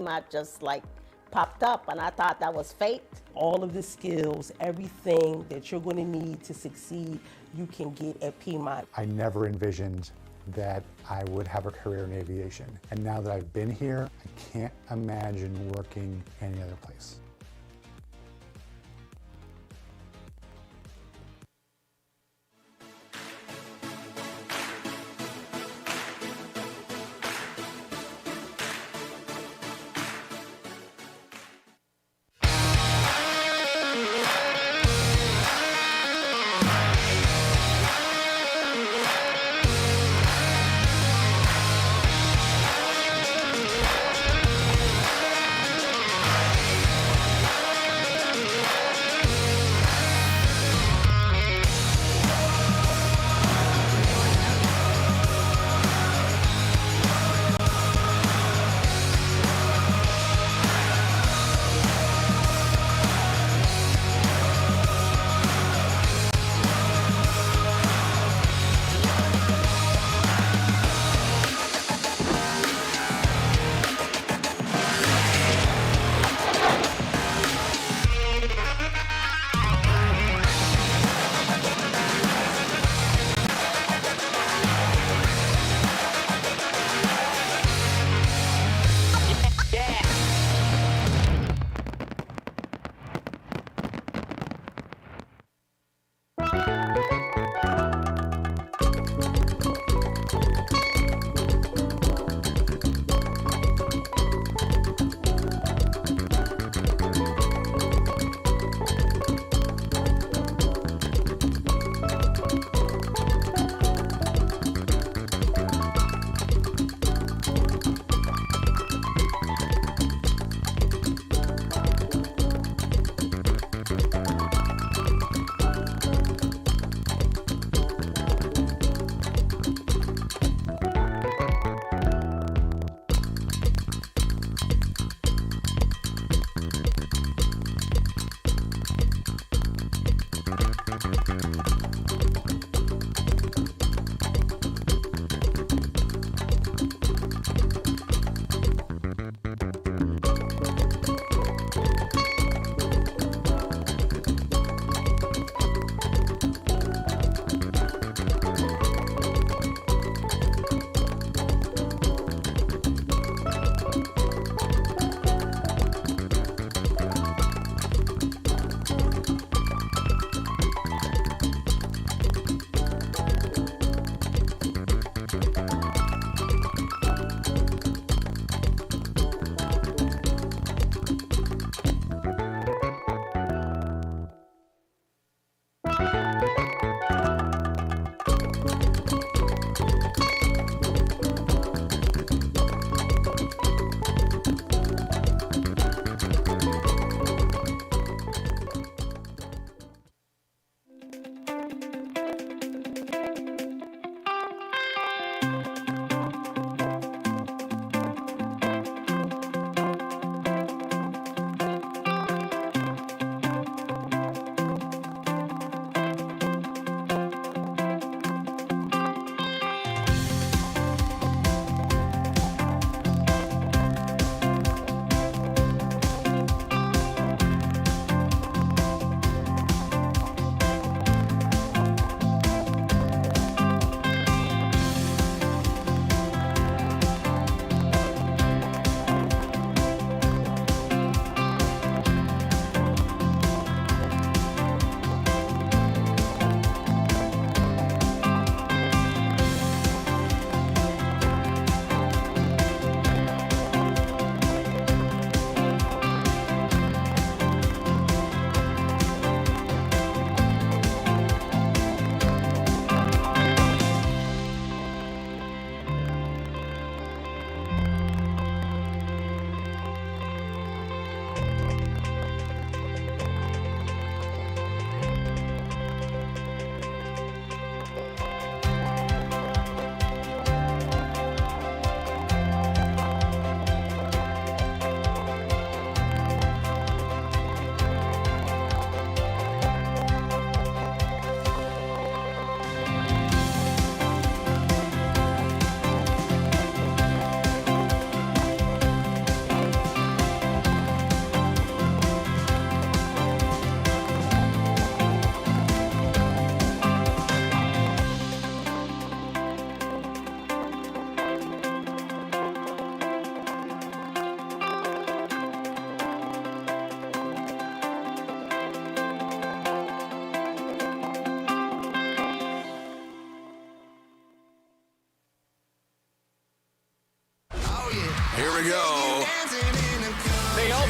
Piedmont just like popped up, and I thought that was fate. All of the skills, everything that you're going to need to succeed, you can get at Piedmont. I never envisioned that I would have a career in aviation. And now that I've been here, I can't imagine working any other place.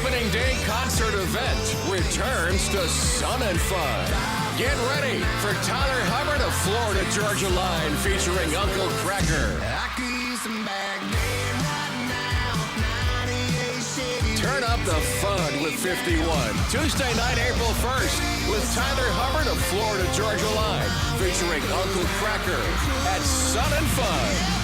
opening day concert event returns to Sun and Fun. Get ready for Tyler Hubbard of Florida Georgia Line featuring Uncle Cracker. Turn up the fun with 51. Tuesday night, April 1st with Tyler Hubbard of Florida Georgia Line featuring Uncle Cracker at Sun and Fun.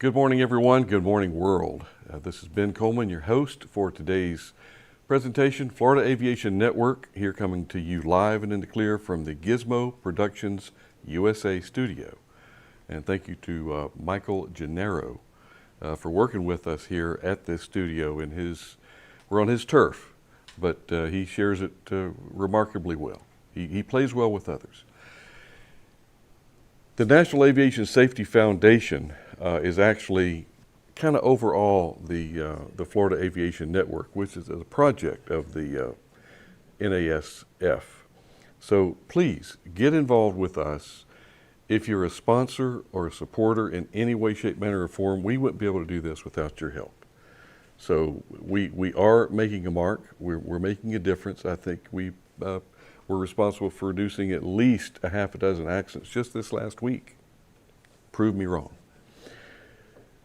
Good morning, everyone. Good morning, world. This is Ben Coleman, your host for today's presentation, Florida Aviation Network, here coming to you live and in the clear from the Gizmo Productions USA studio. And thank you to Michael Gennaro for working with us here at this studio. We're on his turf, but he shares it remarkably well. He plays well with others. The National Aviation Safety Foundation is actually kind of overall the Florida Aviation Network, which is a project of the NASF. So please get involved with us. If you're a sponsor or a supporter in any way, shape, manner, or form, we wouldn't be able to do this without your help. So we are making a mark. We're making a difference. I think we're responsible for reducing at least a half a dozen accidents just this last week. Prove me wrong.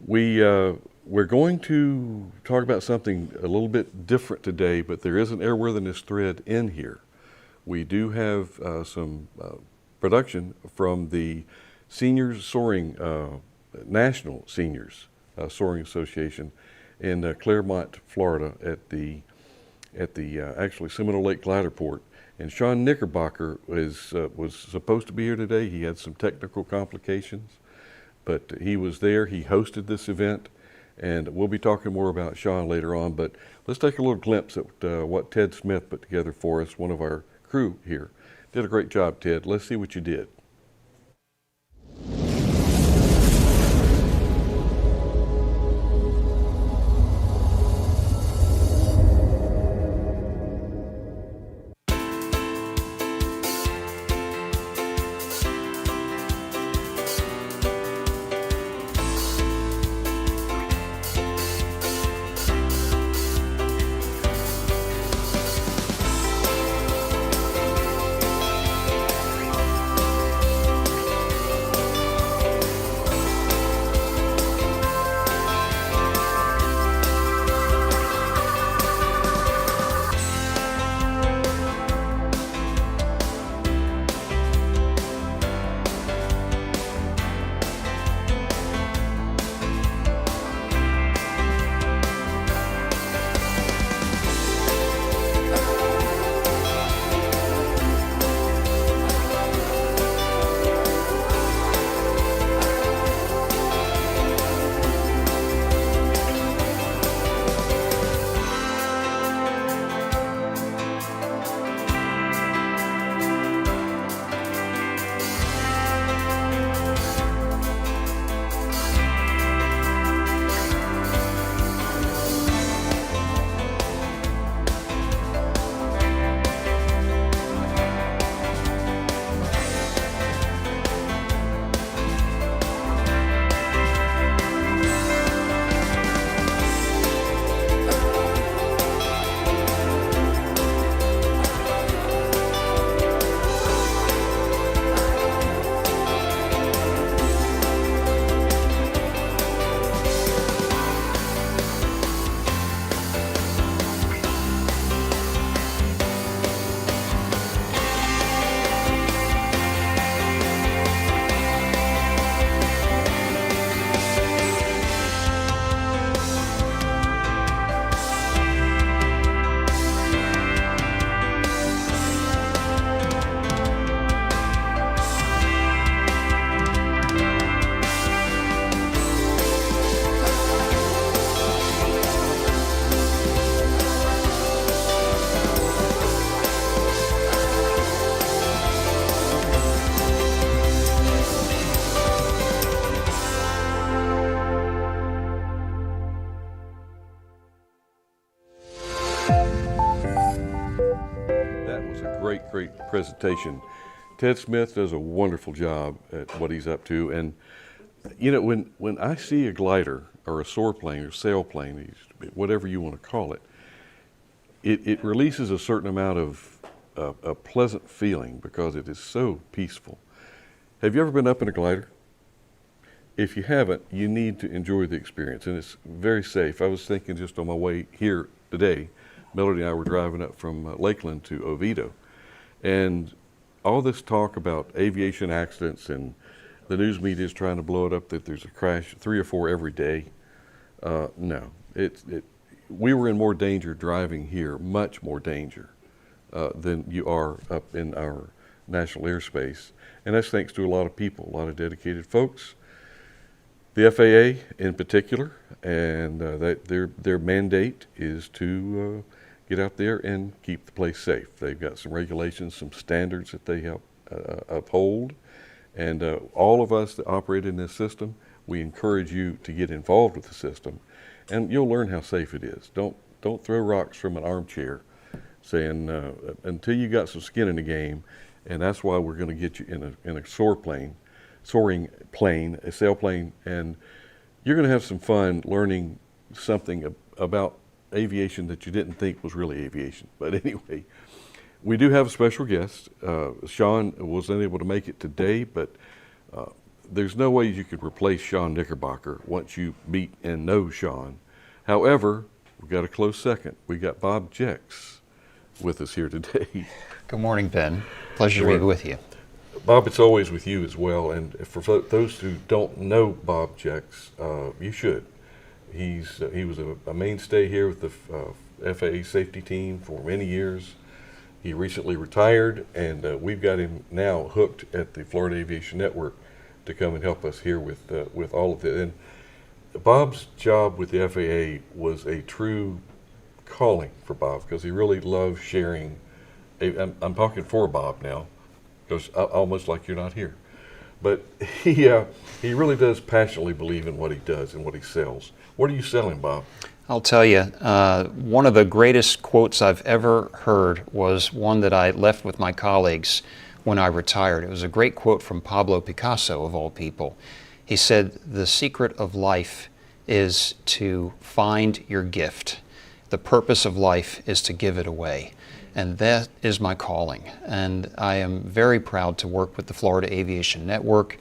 We're going to talk about something a little bit different today, but there is an airworthiness thread in here. We do have some production from the Seniors Soaring, National Seniors Soaring Association in Claremont, Florida at the actually Seminole Lake Glider Port. And Sean Knickerbocker was supposed to be here today. He had some technical complications, but he was there. He hosted this event, and we'll be talking more about Sean later on. But let's take a little glimpse at what Ted Smith put together for us, one of our crew here. Did a great job, Ted. Let's see what you did. Great presentation. Ted Smith does a wonderful job at what he's up to. And, you know, when I see a glider or a soar plane or sailplane, whatever you want to call it, it releases a certain amount of a pleasant feeling because it is so peaceful. Have you ever been up in a glider? If you haven't, you need to enjoy the experience, and it's very safe. I was thinking just on my way here today, Melody and I were driving up from Lakeland to Oviedo, and all this talk about aviation accidents and the news media is trying to blow it up that there's a crash, 3 or 4 every day. No, we were in more danger driving here, much more danger than you are up in our national airspace. And that's thanks to a lot of people, a lot of dedicated folks. The FAA in particular, and their mandate is to get out there and keep the place safe. They've got some regulations, some standards that they help uphold. And all of us that operate in this system, we encourage you to get involved with the system, and you'll learn how safe it is. Don't throw rocks from an armchair, saying until you got some skin in the game, and that's why we're going to get you in a soaring plane, a sailplane, and you're going to have some fun learning something about aviation that you didn't think was really aviation. But anyway, we do have a special guest. Sean was unable to make it today, but there's no way you could replace Sean Knickerbocker once you meet and know Sean. However, we've got a close second. We got Bob Jex with us here today. Good morning, Ben. Pleasure to be with you. Bob, it's always with you as well. And for those who don't know Bob Jex, you should. He was a mainstay here with the FAA safety team for many years. He recently retired, and we've got him now hooked at the Florida Aviation Network to come and help us here with all of it. And Bob's job with the FAA was a true calling for Bob because he really loves sharing. I'm talking for Bob now, because almost like you're not here, but he really does passionately believe in what he does and what he sells. What are you selling, Bob? I'll tell you, one of the greatest quotes I've ever heard was one that I left with my colleagues when I retired. It was a great quote from Pablo Picasso, of all people. He said, "The secret of life is to find your gift. The purpose of life is to give it away." And that is my calling. And I am very proud to work with the Florida Aviation Network,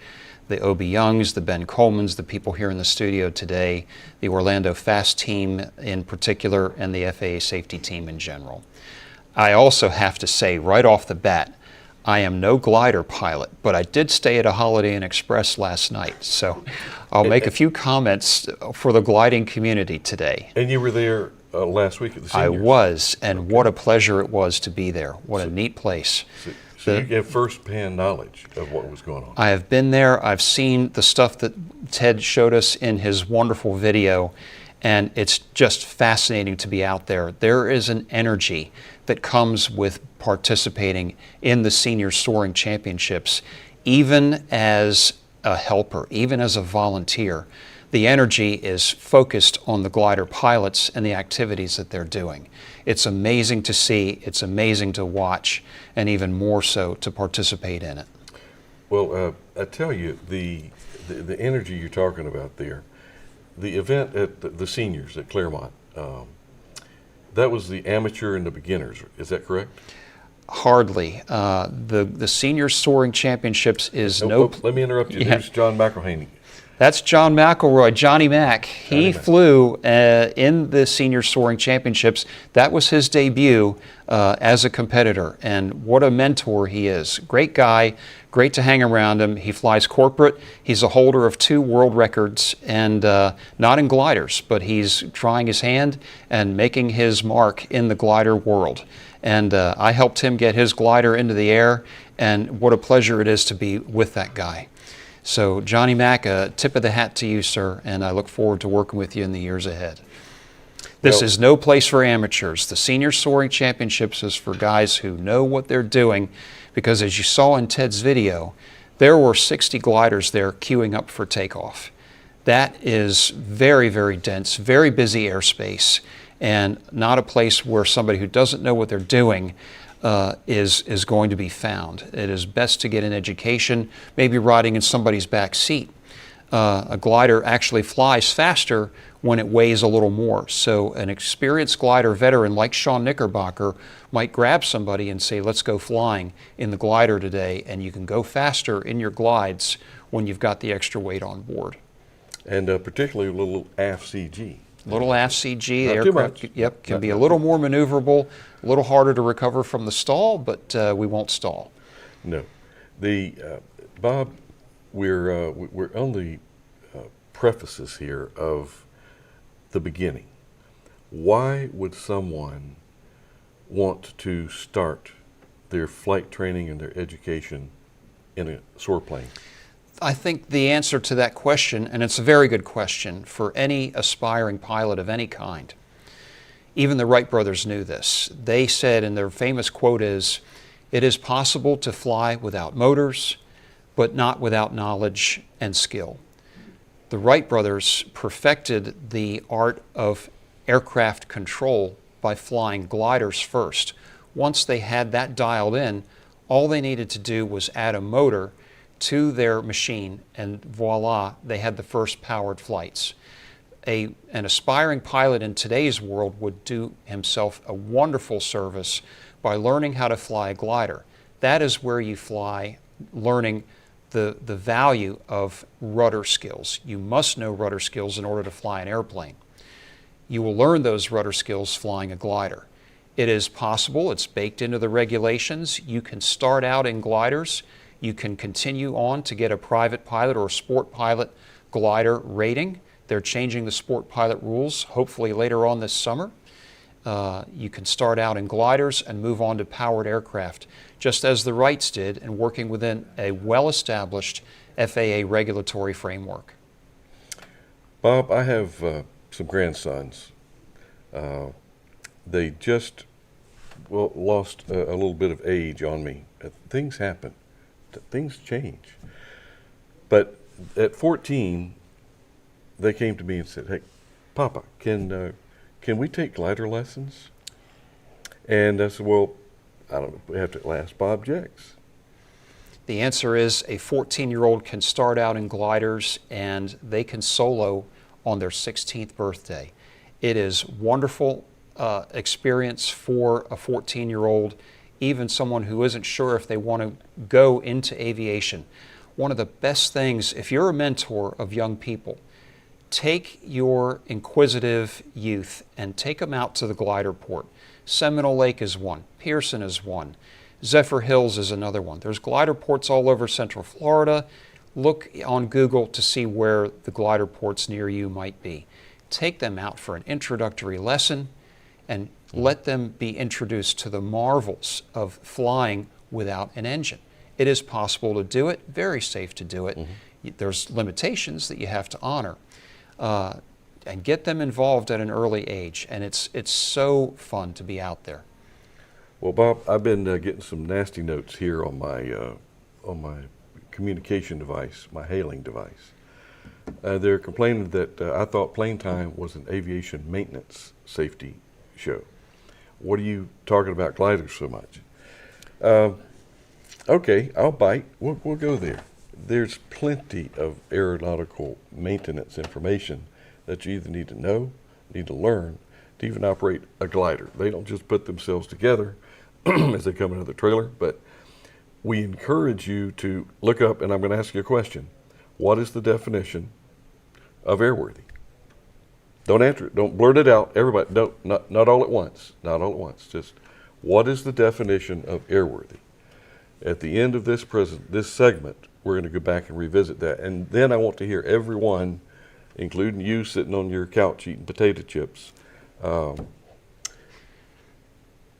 the O.B. Youngs, the Ben Colemans, the people here in the studio today, the Orlando Fast team in particular, and the FAA safety team in general. I also have to say right off the bat, I am no glider pilot, but I did stay at a Holiday Inn Express last night, so I'll make a few comments for the gliding community today. And you were there last week at the seniors. I was, and what a pleasure it was to be there. What a neat place. So you have first-hand knowledge of what was going on. I have been there. I've seen the stuff that Ted showed us in his wonderful video, and it's just fascinating to be out there. There is an energy that comes with participating in the Senior Soaring Championships, even as a helper, even as a volunteer. The energy is focused on the glider pilots and the activities that they're doing. It's amazing to see, it's amazing to watch, and even more so to participate in it. Well, I tell you, the energy you're talking about there, the event at the seniors at Claremont, that was the amateur and the beginners, is that correct? Hardly. The Senior Soaring Championships is let me interrupt you. Yeah. There's John McElhaney. That's John McElroy, Johnny Mac. He flew in the Senior Soaring Championships. That was his debut as a competitor, and what a mentor he is. Great guy, great to hang around him. He flies corporate. He's a holder of 2 world records, and not in gliders, but he's trying his hand and making his mark in the glider world. And I helped him get his glider into the air, and what a pleasure it is to be with that guy. So Johnny Mac, a tip of the hat to you, sir, and I look forward to working with you in the years ahead. This is no place for amateurs. The Senior Soaring Championships is for guys who know what they're doing, because as you saw in Ted's video, there were 60 gliders there queuing up for takeoff. That is very, very dense, very busy airspace, and not a place where somebody who doesn't know what they're doing is going to be found. It is best to get an education, maybe riding in somebody's back seat. A glider actually flies faster when it weighs a little more. So an experienced glider veteran like Sean Knickerbocker might grab somebody and say, let's go flying in the glider today, and you can go faster in your glides when you've got the extra weight on board. And particularly a little aft CG. Little aft CG, the Not too aircraft much. can be a little more maneuverable, a little harder to recover from the stall, but we won't stall. No. Bob, we're on the prefaces here of the beginning. Why would someone want to start their flight training and their education in a soar plane? I think the answer to that question, and it's a very good question for any aspiring pilot of any kind, even the Wright brothers knew this. They said, and their famous quote is, "It is possible to fly without motors, but not without knowledge and skill." The Wright brothers perfected the art of aircraft control by flying gliders first. Once they had that dialed in, all they needed to do was add a motor to their machine, and voila, they had the first powered flights. An aspiring pilot in today's world would do himself a wonderful service by learning how to fly a glider. That is where you fly, learning the value of rudder skills. You must know rudder skills in order to fly an airplane. You will learn those rudder skills flying a glider. It is possible, it's baked into the regulations. You can start out in gliders. You can continue on to get a private pilot or a sport pilot glider rating. They're changing the sport pilot rules, hopefully later on this summer. You can start out in gliders and move on to powered aircraft, just as the Wrights did, and working within a well-established FAA regulatory framework. Bob, I have some grandsons. They just lost a little bit of age on me. Things happen. Things change. But at 14, they came to me and said, "Hey, Papa, can we take glider lessons?" And I said, "Well, I don't know. We have to ask Bob Jex." The answer is a 14-year-old can start out in gliders and they can solo on their 16th birthday. It is wonderful experience for a 14-year-old, even someone who isn't sure if they want to go into aviation. One of the best things, if you're a mentor of young people, take your inquisitive youth and take them out to the glider port. Seminole Lake is one, Pearson is one, Zephyr Hills is another one. There's glider ports all over Central Florida. Look on Google to see where the glider ports near you might be. Take them out for an introductory lesson and let them be introduced to the marvels of flying without an engine. It is possible to do it, very safe to do it. There's limitations that you have to honor. And get them involved at an early age, and it's so fun to be out there. Well, Bob, I've been getting some nasty notes here on my communication device, my hailing device. They're complaining that I thought Plane Time was an aviation maintenance safety show. What are you talking about gliders so much? Okay, I'll bite. We'll go there. There's plenty of aeronautical maintenance information that you either need to know, need to learn, to even operate a glider. They don't just put themselves together as they come into the trailer, but we encourage you to look up, and I'm going to ask you a question. What is the definition of airworthy? Don't answer it. Don't blurt it out. Everybody, not all at once. Not all at once. Just what is the definition of airworthy? At the end of this segment, we're going to go back and revisit that. And then I want to hear everyone, including you sitting on your couch eating potato chips,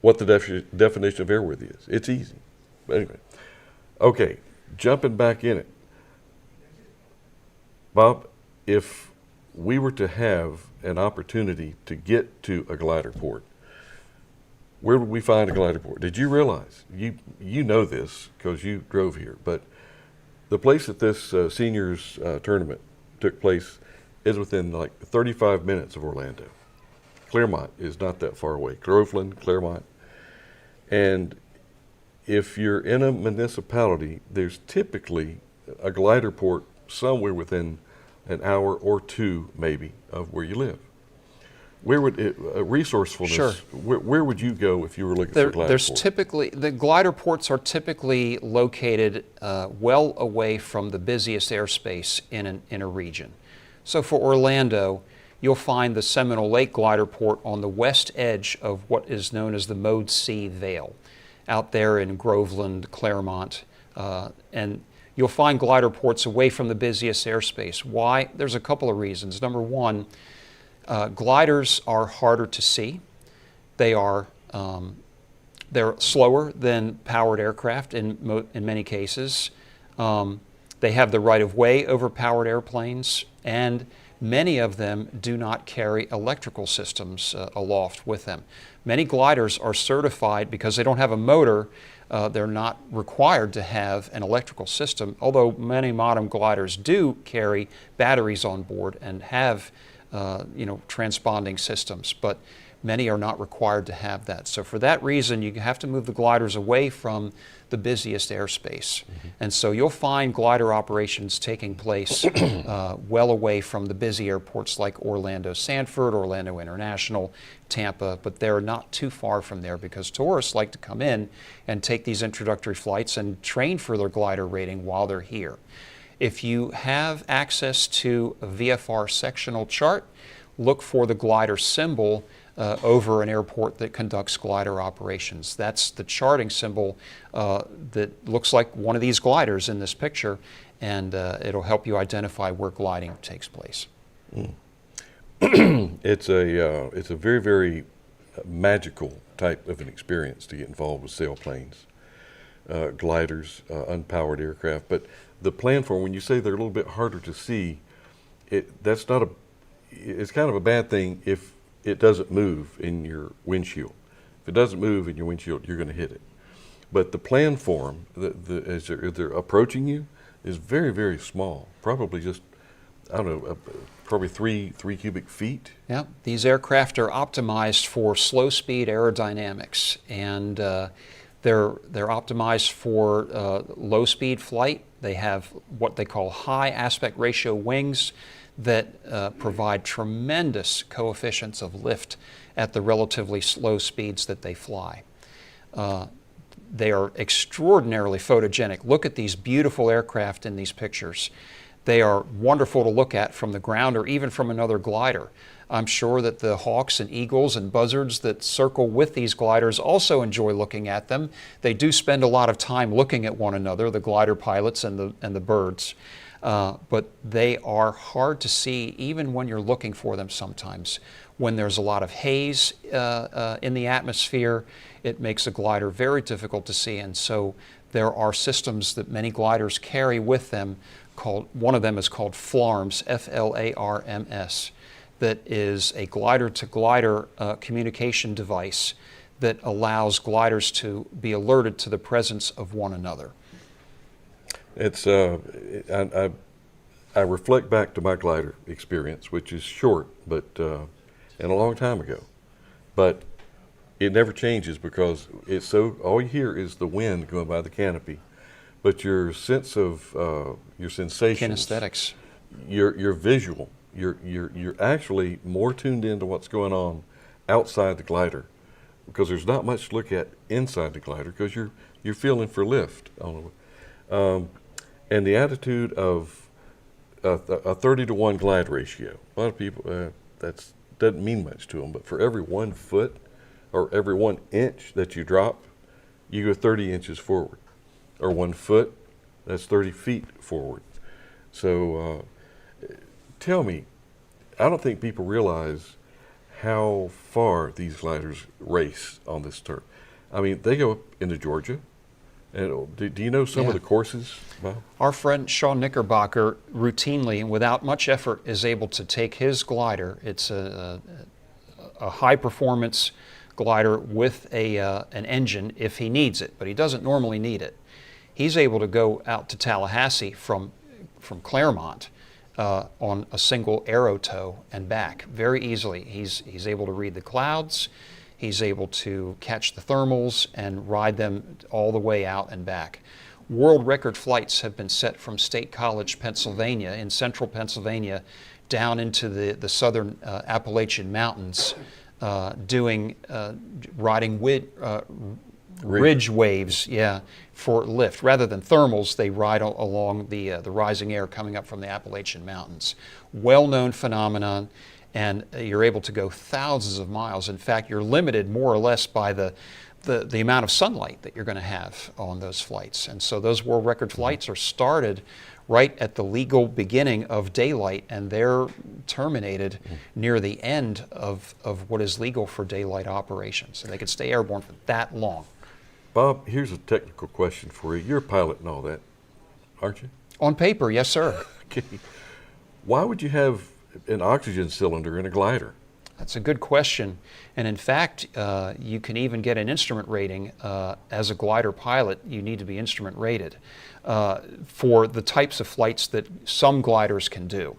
what the definition of airworthy is. It's easy. But anyway, okay, jumping back in it. Bob, if we were to have an opportunity to get to a glider port, where would we find a glider port? Did you realize, you know this because you drove here, but the place that this seniors tournament took place is within like 35 minutes of Orlando. Claremont is not that far away. Groveland, Claremont. And if you're in a municipality, there's typically a glider port somewhere within an hour or two, maybe, of where you live. Where would resourcefulness? Sure. Where would you go if you were looking for a glider port? Typically, the glider ports are typically located well away from the busiest airspace in a region. So for Orlando, you'll find the Seminole Lake glider port on the west edge of what is known as the Mode C Vale, out there in Groveland, Claremont, and You'll find glider ports away from the busiest airspace. Why? There's a couple of reasons. Number one, gliders are harder to see. They're slower than powered aircraft in many cases. They have the right of way over powered airplanes, and many of them do not carry electrical systems aloft with them. Many gliders are certified because they don't have a motor. They're not required to have an electrical system, although many modern gliders do carry batteries on board and have transponding systems, but many are not required to have that. So for that reason, you have to move the gliders away from the busiest airspace. And so you'll find glider operations taking place well away from the busy airports like Orlando Sanford, Orlando International, Tampa, but they're not too far from there because tourists like to come in and take these introductory flights and train for their glider rating while they're here. If you have access to a VFR sectional chart, look for the glider symbol over an airport that conducts glider operations. That's the charting symbol that looks like one of these gliders in this picture, and it'll help you identify where gliding takes place. It's a very, very magical type of an experience to get involved with sailplanes, gliders, unpowered aircraft. But the planform, when you say they're a little bit harder to see, it's kind of a bad thing if it doesn't move in your windshield. If it doesn't move in your windshield, you're going to hit it. But the planform, as they're approaching you, is very, very small. Probably just, I don't know, probably three cubic feet. Yeah, these aircraft are optimized for slow speed aerodynamics, and they're optimized for low speed flight. They have what they call high aspect ratio wings that provide tremendous coefficients of lift at the relatively slow speeds that they fly. They are extraordinarily photogenic. Look at these beautiful aircraft in these pictures. They are wonderful to look at from the ground or even from another glider. I'm sure that the hawks and eagles and buzzards that circle with these gliders also enjoy looking at them. They do spend a lot of time looking at one another, the glider pilots and the birds. But they are hard to see even when you're looking for them sometimes. When there's a lot of haze in the atmosphere, it makes a glider very difficult to see. And so there are systems that many gliders carry with them one of them is called FLARMS, F-L-A-R-M-S, that is a glider-to-glider communication device that allows gliders to be alerted to the presence of one another. It's I reflect back to my glider experience, which is short, but and a long time ago, but it never changes because it's so. All you hear is the wind going by the canopy, but your sense of your sensations, kinesthetics, your visual, you're actually more tuned into what's going on outside the glider, because there's not much to look at inside the glider because you're feeling for lift on and the attitude of a 30-to-1 glide ratio. A lot of people, that doesn't mean much to them, but for every 1 foot or every 1 inch that you drop, you go 30 inches forward. Or 1 foot, that's 30 feet forward. So tell me, I don't think people realize how far these gliders race on this turf. I mean, they go up into Georgia. And do you know some of the courses, Bob? Our friend Sean Knickerbocker routinely, and without much effort, is able to take his glider. It's a high-performance glider with an engine if he needs it, but he doesn't normally need it. He's able to go out to Tallahassee from Claremont on a single aero tow and back very easily. He's able to read the clouds. He's able to catch the thermals and ride them all the way out and back. World record flights have been set from State College, Pennsylvania, in central Pennsylvania, down into the southern Appalachian Mountains, riding ridge waves, for lift. Rather than thermals, they ride along the rising air coming up from the Appalachian Mountains. Well-known phenomenon. And you're able to go thousands of miles. In fact, you're limited more or less by the the amount of sunlight that you're going to have on those flights. And so those world record flights are started right at the legal beginning of daylight, and they're terminated near the end of what is legal for daylight operations. So they could stay airborne for that long. Bob, here's a technical question for you. You're a pilot and all that, aren't you? On paper, yes, sir. Okay. Why would you have an oxygen cylinder in a glider? That's a good question. And in fact, you can even get an instrument rating. As a glider pilot, you need to be instrument rated for the types of flights that some gliders can do.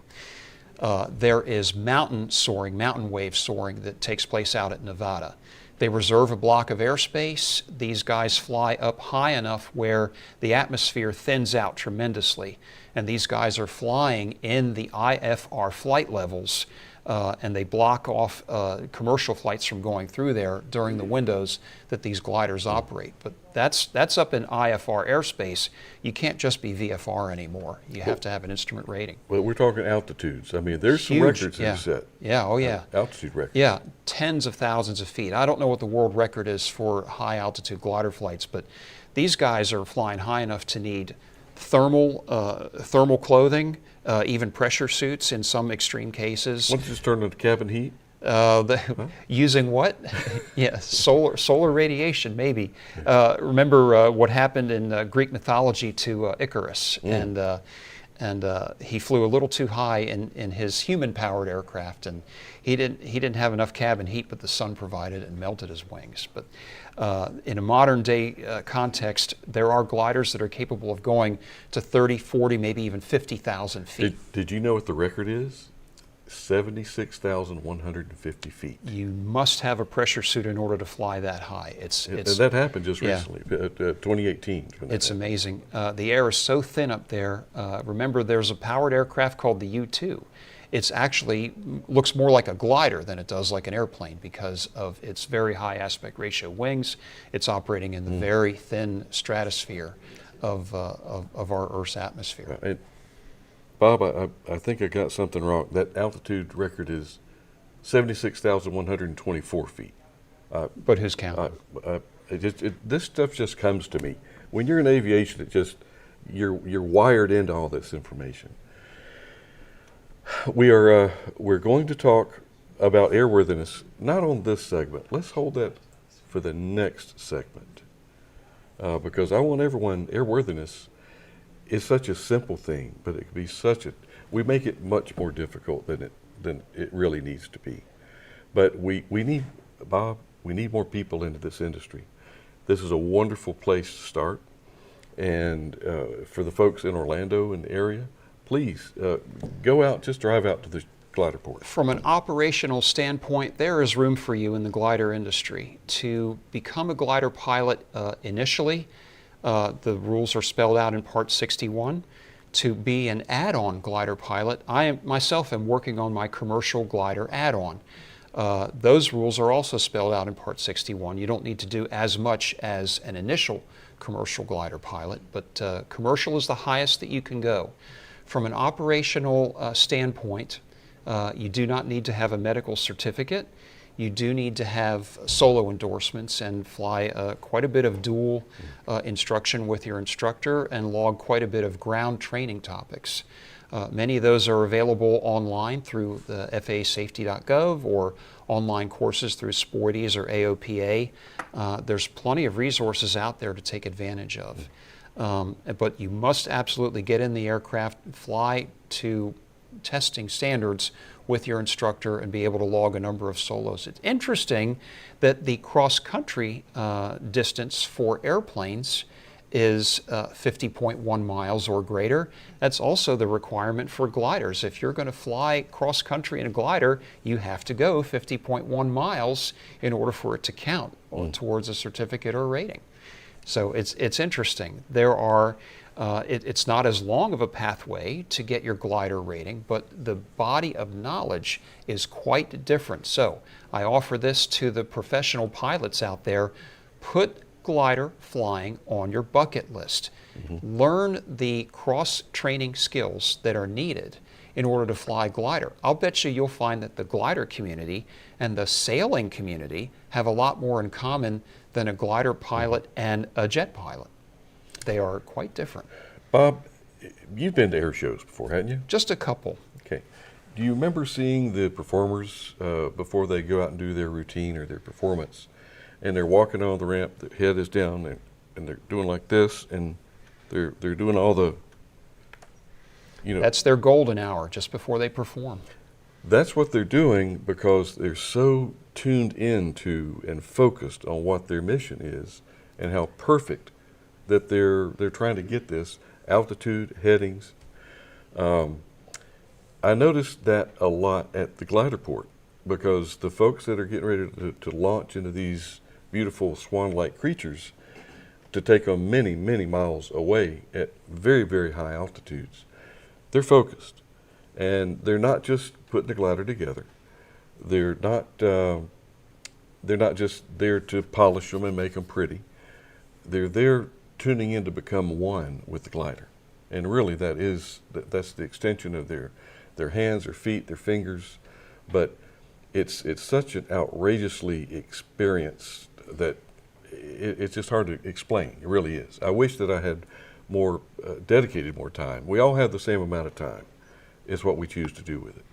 There is mountain soaring, mountain wave soaring that takes place out at Nevada. They reserve a block of airspace. These guys fly up high enough where the atmosphere thins out tremendously. And these guys are flying in the IFR flight levels, and they block off commercial flights from going through there during the windows that these gliders operate. But that's up in IFR airspace. You can't just be VFR anymore. You have to have an instrument rating. Well, we're talking altitudes. I mean, there's some Huge, records yeah. that are set. Yeah, oh yeah. Altitude records. Yeah, tens of thousands of feet. I don't know what the world record is for high altitude glider flights, but these guys are flying high enough to need thermal clothing, even pressure suits in some extreme cases. What's this turn into cabin heat? Using what? Yeah, solar radiation, maybe. Remember what happened in Greek mythology to Icarus, and he flew a little too high in his human-powered aircraft, and he didn't have enough cabin heat, but the sun provided and melted his wings. But in a modern-day context, there are gliders that are capable of going to 30, 40, maybe even 50,000 feet. Did you know what the record is? 76,150 feet. You must have a pressure suit in order to fly that high. It's that happened just yeah. recently, 2018. It's amazing. The air is so thin up there. Remember, there's a powered aircraft called the U-2. It's actually looks more like a glider than it does like an airplane because of its very high aspect ratio wings. It's operating in the very thin stratosphere of our Earth's atmosphere. Bob, I think I got something wrong. That altitude record is 76,124 feet. But who's counting? This stuff just comes to me. When you're in aviation, you're wired into all this information. We're going to talk about airworthiness, not on this segment. Let's hold that for the next segment, because I want everyone. Airworthiness is such a simple thing, but it can be we make it much more difficult than it really needs to be. But we need, Bob, we need more people into this industry. This is a wonderful place to start. And for the folks in Orlando and the area, please go out, just drive out to the glider port. From an operational standpoint, there is room for you in the glider industry. To become a glider pilot initially, the rules are spelled out in Part 61. To be an add-on glider pilot, I myself am working on my commercial glider add-on. Those rules are also spelled out in Part 61. You don't need to do as much as an initial commercial glider pilot, but commercial is the highest that you can go. From an operational standpoint, you do not need to have a medical certificate. You do need to have solo endorsements and fly quite a bit of dual instruction with your instructor and log quite a bit of ground training topics. Many of those are available online through the FAAsafety.gov or online courses through SPORTIES or AOPA. There's plenty of resources out there to take advantage of. But you must absolutely get in the aircraft, fly to testing standards with your instructor and be able to log a number of solos. It's interesting that the cross-country distance for airplanes is 50.1 miles or greater. That's also the requirement for gliders. If you're going to fly cross-country in a glider, you have to go 50.1 miles in order for it to count towards a certificate or rating. So it's interesting. There are it's not as long of a pathway to get your glider rating, but the body of knowledge is quite different. So I offer this to the professional pilots out there. Put glider flying on your bucket list. Learn the cross-training skills that are needed in order to fly a glider. I'll bet you'll find that the glider community and the sailing community have a lot more in common than a glider pilot and a jet pilot. They are quite different. Bob, you've been to air shows before, haven't you? Just a couple. Okay. Do you remember seeing the performers before they go out and do their routine or their performance, and they're walking on the ramp, their head is down, and they're doing like this, and they're doing all the, you know. That's their golden hour just before they perform. That's what they're doing because they're so tuned into and focused on what their mission is and how perfect that they're trying to get this altitude, headings. I noticed that a lot at the glider port because the folks that are getting ready to launch into these beautiful swan-like creatures to take them many, many miles away at very, very high altitudes, they're focused. And they're not just putting the glider together. They're not just there to polish them and make them pretty. They're there tuning in to become one with the glider. And really that's the extension of their hands, their feet, their fingers. But it's such an outrageously experience that it's just hard to explain. It really is. I wish that I had more dedicated more time. We all have the same amount of time. Is what we choose to do with it.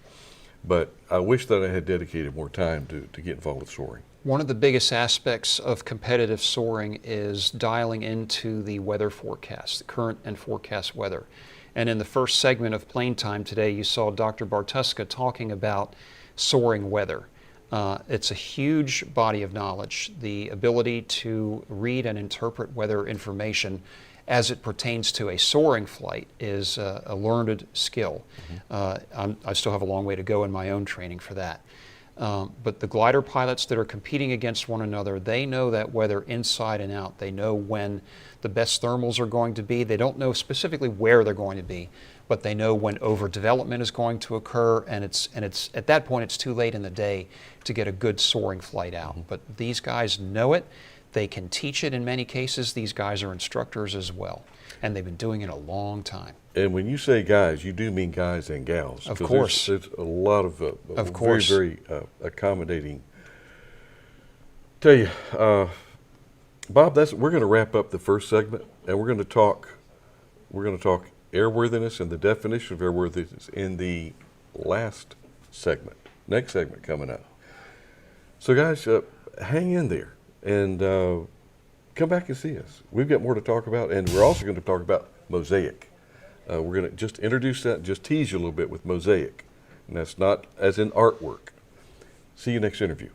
But I wish that I had dedicated more time to get involved with soaring. One of the biggest aspects of competitive soaring is dialing into the weather forecast, the current and forecast weather. And in the first segment of Plane Time today, you saw Dr. Bartuska talking about soaring weather. It's a huge body of knowledge. The ability to read and interpret weather information as it pertains to a soaring flight is a learned skill. I still have a long way to go in my own training for that. But the glider pilots that are competing against one another, they know that weather inside and out. They know when the best thermals are going to be. They don't know specifically where they're going to be, but they know when overdevelopment is going to occur, and it's at that point it's too late in the day to get a good soaring flight out. But these guys know it. They can teach it in many cases. These guys are instructors as well, and they've been doing it a long time. And when you say guys, you do mean guys and gals. Of course. There's a lot of course. very, very accommodating. Tell you, Bob, we're going to wrap up the first segment, and we're going to talk airworthiness and the definition of airworthiness in the last segment. Next segment coming up. So guys, hang in there. And come back and see us. We've got more to talk about, and we're also going to talk about Mosaic. We're going to just introduce that and just tease you a little bit with Mosaic. And that's not as in artwork. See you next interview.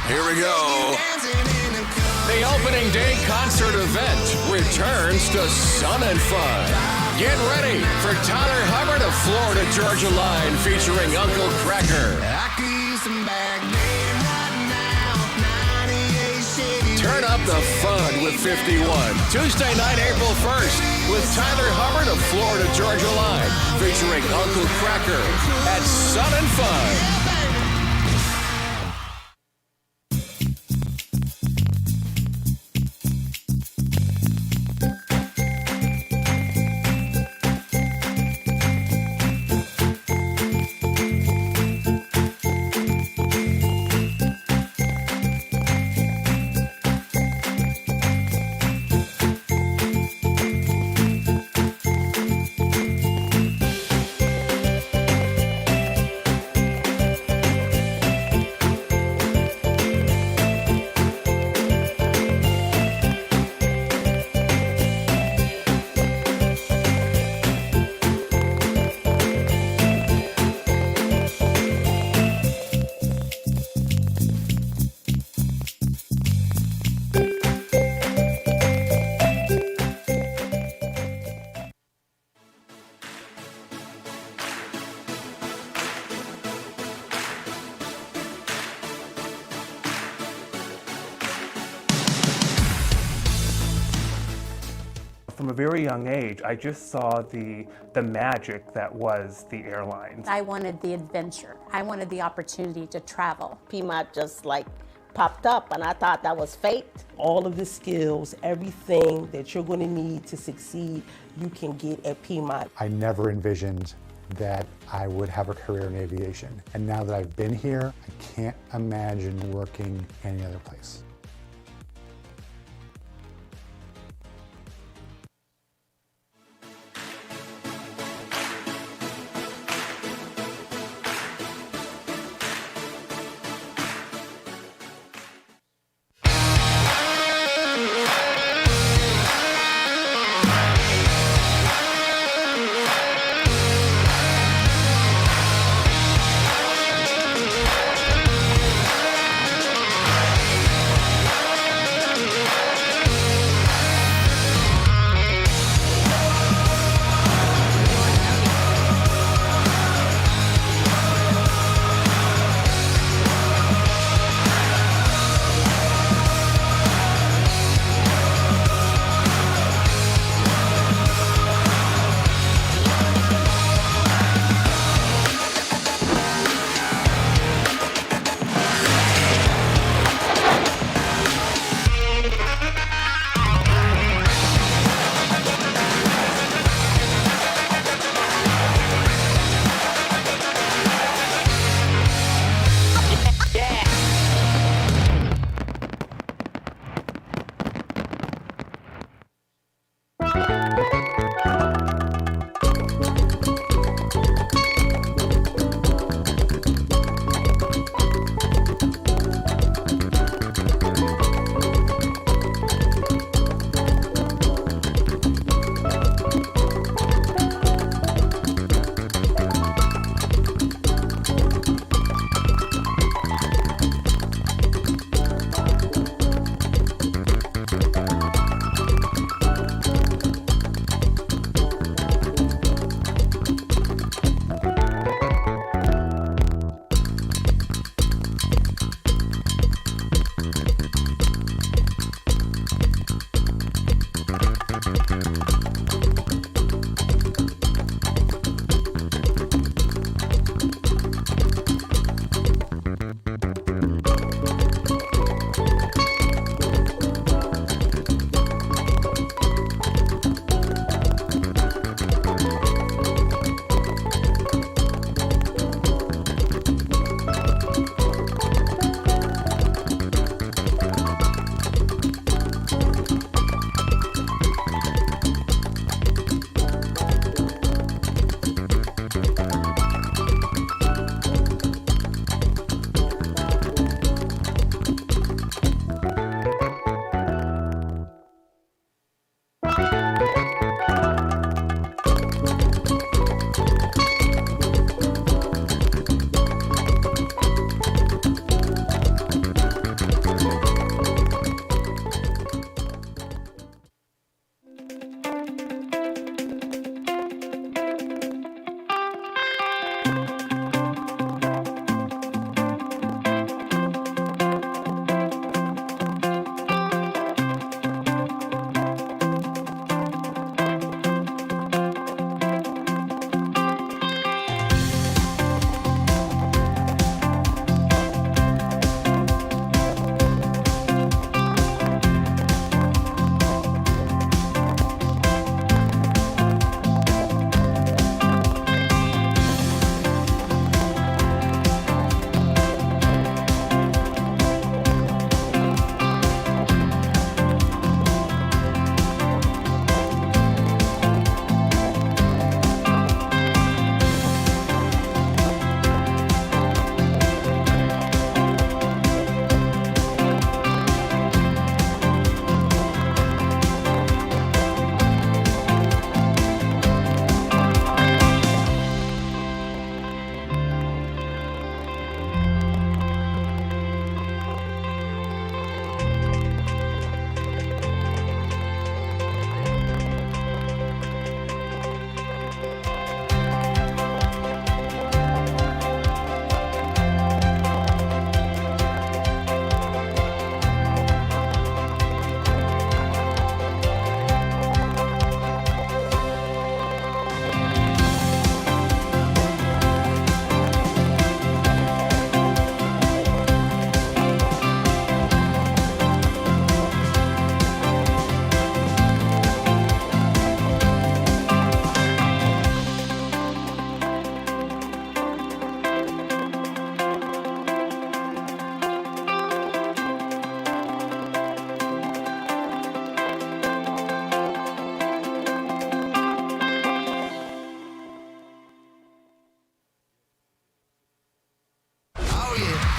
Here we go. The opening day concert event returns to Sun and Fun. Get ready for Tyler Hubbard of Florida Georgia Line featuring Uncle Cracker. Turn up the fun with 51. Tuesday night, April 1st with Tyler Hubbard of Florida Georgia Line featuring Uncle Cracker at Sun and Fun. From a very young age, I just saw the magic that was the airlines. I wanted the adventure. I wanted the opportunity to travel. Piedmont just like popped up, and I thought that was fate. All of the skills, everything that you're going to need to succeed, you can get at Piedmont. I never envisioned that I would have a career in aviation. And now that I've been here, I can't imagine working any other place.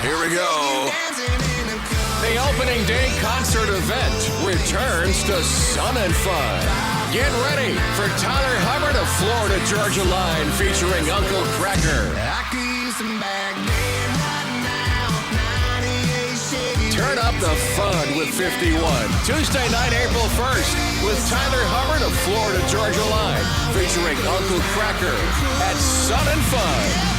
Here we go. The opening day concert event returns to Sun and Fun. Get ready for Tyler Hubbard of Florida Georgia Line featuring Uncle Cracker. Turn up the fun with 51. Tuesday night, April 1st, with Tyler Hubbard of Florida Georgia Line featuring Uncle Cracker at Sun and Fun.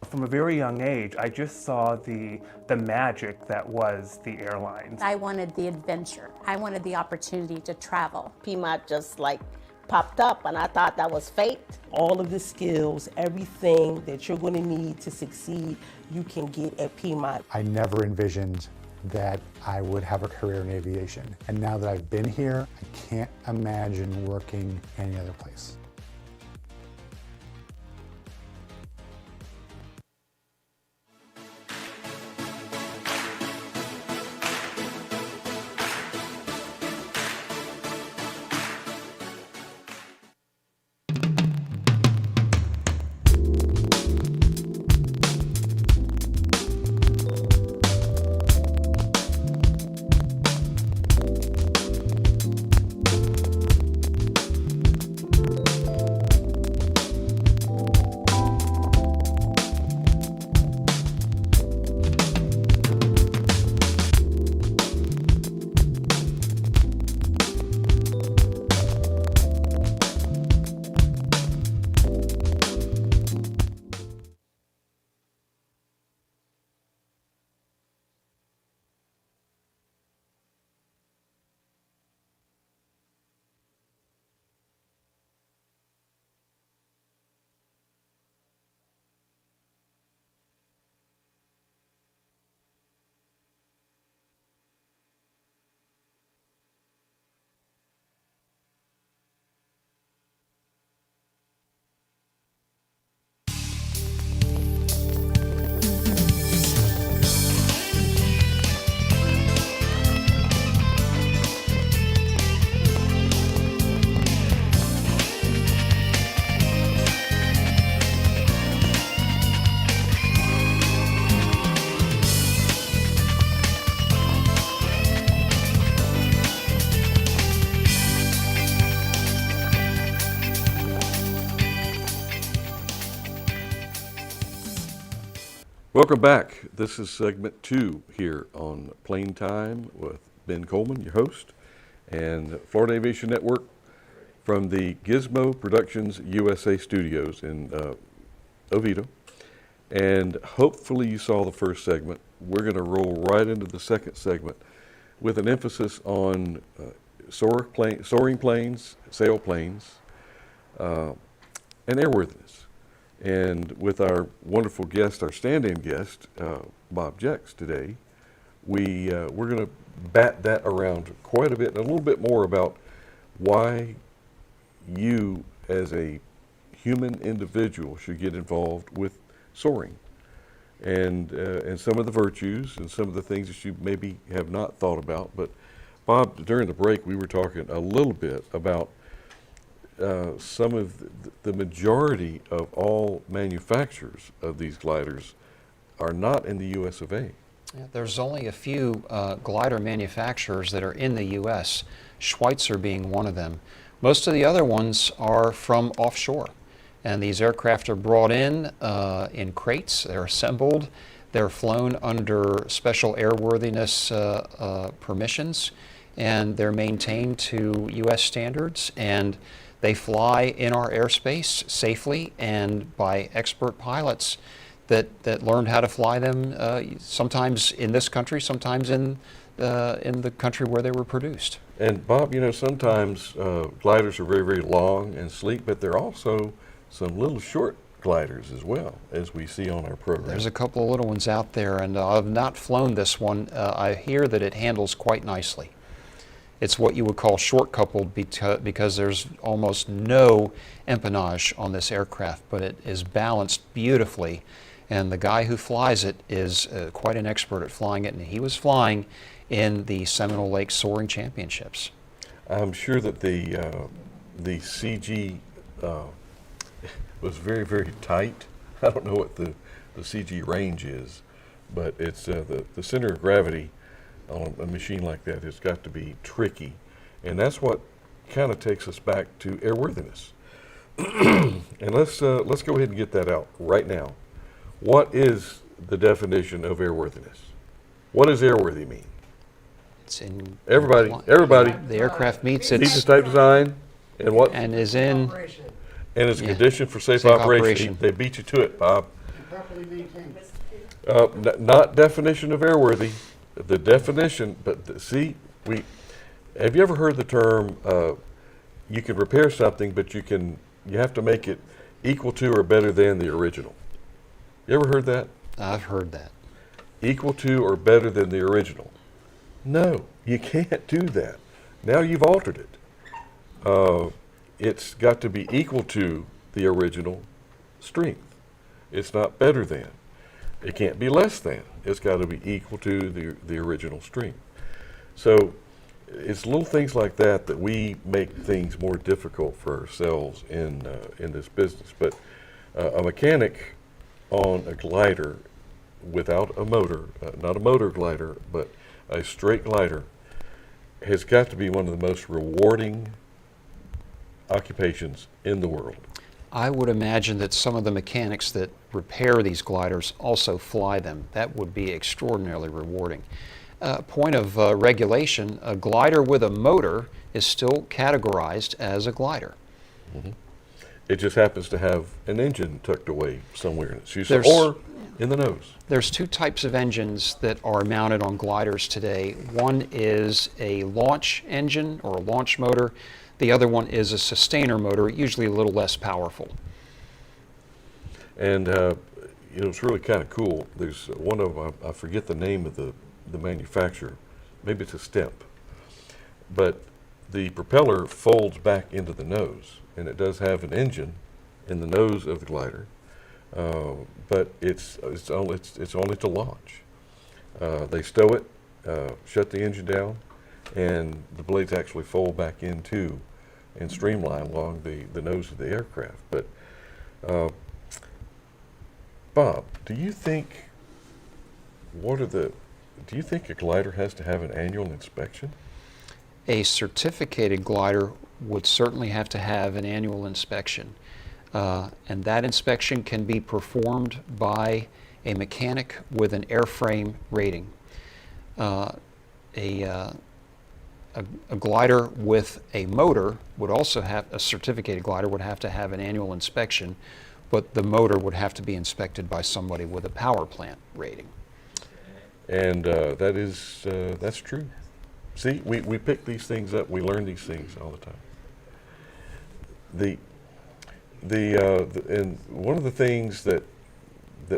From a very young age, I just saw the magic that was the airlines. I wanted the adventure. I wanted the opportunity to travel. Piedmont just like popped up, and I thought that was fate. All of the skills, everything that you're going to need to succeed, you can get at Piedmont. I never envisioned that I would have a career in aviation. And now that I've been here, I can't imagine working any other place. Welcome back. This is segment 2 here on Plane Time with Ben Coleman, your host, and Florida Aviation Network from the Gizmo Productions USA studios in Oviedo. And hopefully you saw the first segment. We're going to roll right into the second segment with an emphasis on soaring planes, sailplanes, and airworthiness. And with our wonderful guest, our stand-in guest, Bob Jex today, we're going to bat that around quite a bit and a little bit more about why you as a human individual should get involved with soaring and some of the virtues and some of the things that you maybe have not thought about. But Bob, during the break, we were talking a little bit about some of the majority of all manufacturers of these gliders are not in the US of A. Yeah, there's only a few glider manufacturers that are in the U.S., Schweitzer being one of them. Most of the other ones are from offshore. And these aircraft are brought in crates, they're assembled, they're flown under special airworthiness permissions, and they're maintained to U.S. standards, and they fly in our airspace safely and by expert pilots that learned how to fly them, sometimes in this country, sometimes in the country where they were produced. And Bob, you know, sometimes gliders are very, very long and sleek, but they're also some little short gliders as well, as we see on our program. There's a couple of little ones out there, and I've not flown this one. I hear that it handles quite nicely. It's what you would call short coupled because there's almost no empennage on this aircraft, but it is balanced beautifully. And the guy who flies it is quite an expert at flying it, and he was flying in the Seminole Lake Soaring Championships. I'm sure that the CG was very, very tight. I don't know what the CG range is, but it's the center of gravity on a machine like that has got to be tricky, and that's what kind of takes us back to airworthiness. And let's go ahead and get that out right now. What is the definition of airworthiness? What does airworthy mean? It's in Everybody. The aircraft meets its Features, type, design, and what? and is in. And it's a Yeah. condition for safe Safe operation. operation. They beat you to it, Bob. Not definition of airworthy, the definition, but see, have you ever heard the term, you can repair something, but you have to make it equal to or better than the original? You ever heard that? I've heard that. Equal to or better than the original? No, you can't do that. Now you've altered it. It's got to be equal to the original strength. It's not better than. It can't be less than. It's got to be equal to the original strength. So it's little things like that that we make things more difficult for ourselves in this business. But a mechanic on a glider without a motor, not a motor glider, but a straight glider, has got to be one of the most rewarding occupations in the world. I would imagine that some of the mechanics that repair these gliders also fly them. That would be extraordinarily rewarding. Point of regulation, a glider with a motor is still categorized as a glider. Mm-hmm. It just happens to have an engine tucked away somewhere in its fuselage There's- or in the nose. There's two types of engines that are mounted on gliders today. One is a launch engine or a launch motor. The other one is a sustainer motor, usually a little less powerful. And it's really kind of cool. There's one of them, I forget the name of the manufacturer. Maybe it's a Step. But the propeller folds back into the nose, and it does have an engine in the nose of the glider. But it's only to launch. They stow it, shut the engine down, and the blades actually fold back into and streamline along the nose of the aircraft. But Bob, do you think a glider has to have an annual inspection? A certificated glider would certainly have to have an annual inspection. And that inspection can be performed by a mechanic with an airframe rating. A glider with a motor would also have, a certificated glider would have to have an annual inspection, but the motor would have to be inspected by somebody with a power plant rating. And that's true. See, we pick these things up, we learn these things all the time. And one of the things that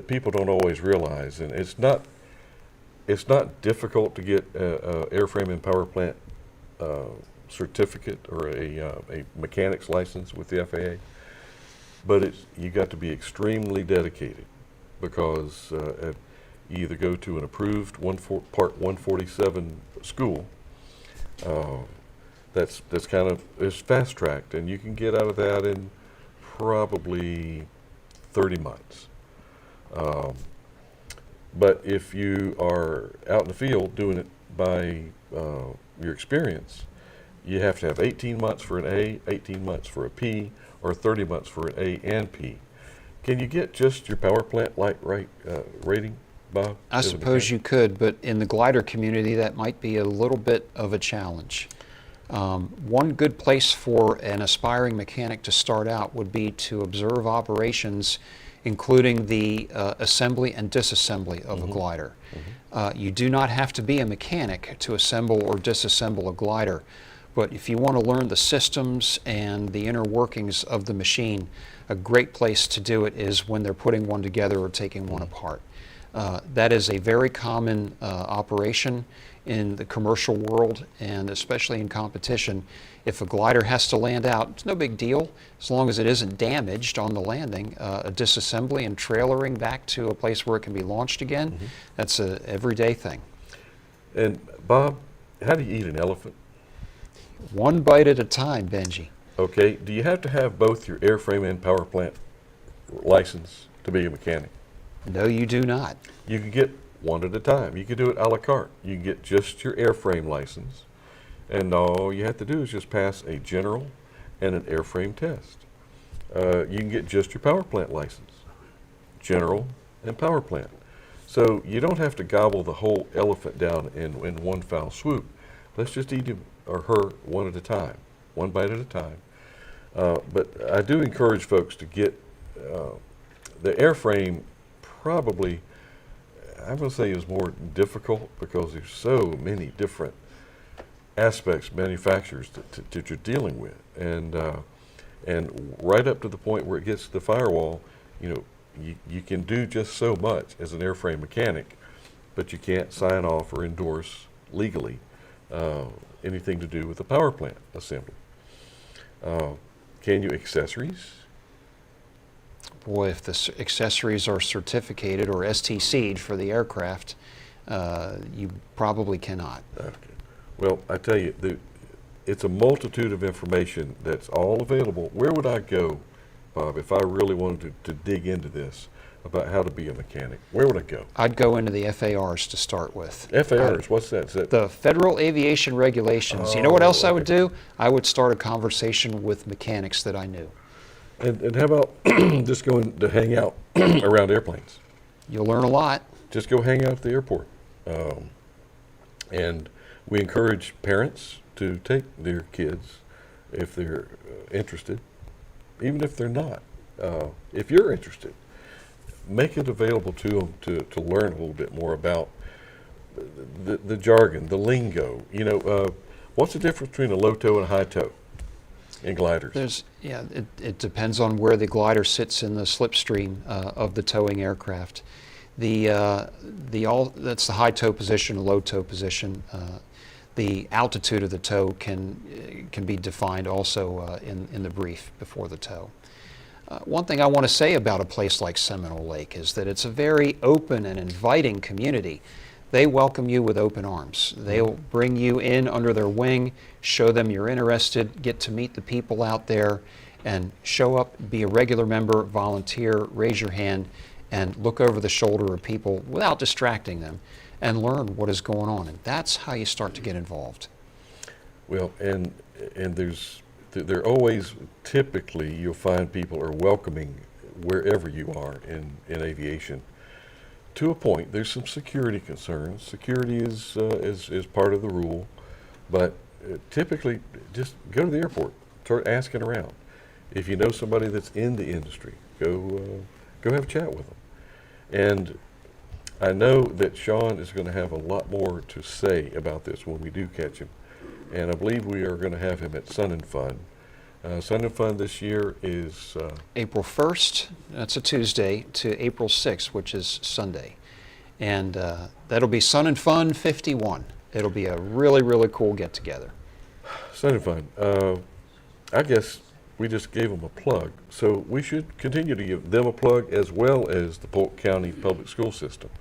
people don't always realize, and it's not difficult to get a airframe and power plant certificate or a mechanic's license with the FAA, but you got to be extremely dedicated, because you either go to an approved Part 147 school that's kind of is fast tracked, and you can get out of that in probably 30 months. But if you are out in the field doing it by your experience, you have to have 18 months for an A, 18 months for a P, or 30 months for an A and P. Can you get just your power plant light rating, Bob? I suppose you could, but in the glider community, that might be a little bit of a challenge. One good place for an aspiring mechanic to start out would be to observe operations, including the assembly and disassembly of a glider. You do not have to be a mechanic to assemble or disassemble a glider, but if you want to learn the systems and the inner workings of the machine, a great place to do it is when they're putting one together or taking one apart. That is a very common operation in the commercial world, and especially in competition. If a glider has to land out, it's no big deal as long as it isn't damaged on the landing. A disassembly and trailering back to a place where it can be launched again, that's an everyday thing. And Bob, how do you eat an elephant? One bite at a time, Benji. Okay, do you have to have both your airframe and power plant license to be a mechanic? No, you do not. You can get one at a time. You can do it a la carte. You can get just your airframe license, and all you have to do is just pass a general and an airframe test. You can get just your power plant license, general and power plant. So you don't have to gobble the whole elephant down in one foul swoop. Let's just eat him or her one at a time, one bite at a time. But I do encourage folks to get the airframe. Probably, I'm going to say is more difficult because there's so many different aspects, manufacturers that you're dealing with, and right up to the point where it gets to the firewall, you can do just so much as an airframe mechanic, but you can't sign off or endorse legally anything to do with the power plant assembly. Can you accessories? Boy, if the accessories are certificated or STC'd for the aircraft, you probably cannot. Okay. Well, I tell you, it's a multitude of information that's all available. Where would I go, Bob, if I really wanted to dig into this about how to be a mechanic? Where would I go? I'd go into the FARs to start with. FARs, what's that? Is that the Federal Aviation Regulations. You know what else I would do? I would start a conversation with mechanics that I knew. And how about just going to hang out around airplanes? You'll learn a lot. Just go hang out at the airport. And we encourage parents to take their kids if they're interested, even if they're not. If you're interested, make it available to them to learn a little bit more about the jargon, the lingo. What's the difference between a low toe and a high toe in gliders? It depends on where the glider sits in the slipstream of the towing aircraft. That's the high toe position, low toe position. The altitude of the tow can be defined also in the brief before the tow. One thing I want to say about a place like Seminole Lake is that it's a very open and inviting community. They welcome you with open arms. They'll bring you in under their wing, show them you're interested, get to meet the people out there, and show up, be a regular member, volunteer, raise your hand, and look over the shoulder of people without distracting them and learn what is going on. And that's how you start to get involved. Well, and there always, typically, you'll find people are welcoming wherever you are in aviation. To a point, there's some security concerns. Security is part of the rule, but typically, just go to the airport, start asking around. If you know somebody that's in the industry, go have a chat with them. And I know that Sean is going to have a lot more to say about this when we do catch him, and I believe we are going to have him at Sun and Fun. Sun and Fun this year is April 1st, that's a Tuesday, to April 6th, which is Sunday. And that'll be Sun and Fun 51. It'll be a really, really cool get-together. Sun and Fun. I guess we just gave them a plug, so we should continue to give them a plug as well as the Polk County Public School System.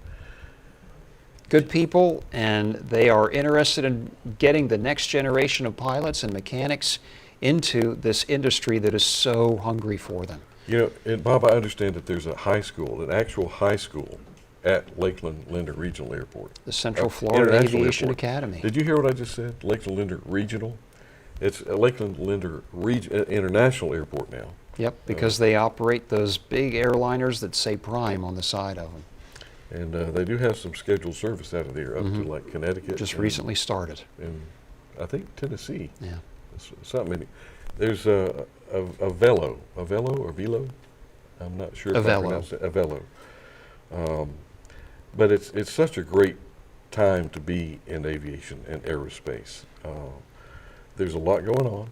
Good people, and they are interested in getting the next generation of pilots and mechanics into this industry that is so hungry for them. And Bob, I understand that there's a high school, an actual high school at Lakeland Linder Regional Airport. The Central Florida Aviation Airport. Academy. Did you hear what I just said? Lakeland Linder Regional. It's a Lakeland Linder International Airport now. Yep, because they operate those big airliners that say Prime on the side of them. And they do have some scheduled service out of there up to like Connecticut. Just recently started. And I think Tennessee. Yeah. Something. There's a Velo or Velo. I'm not sure if I pronounce it. A Velo. But it's such a great time to be in aviation and aerospace. There's a lot going on,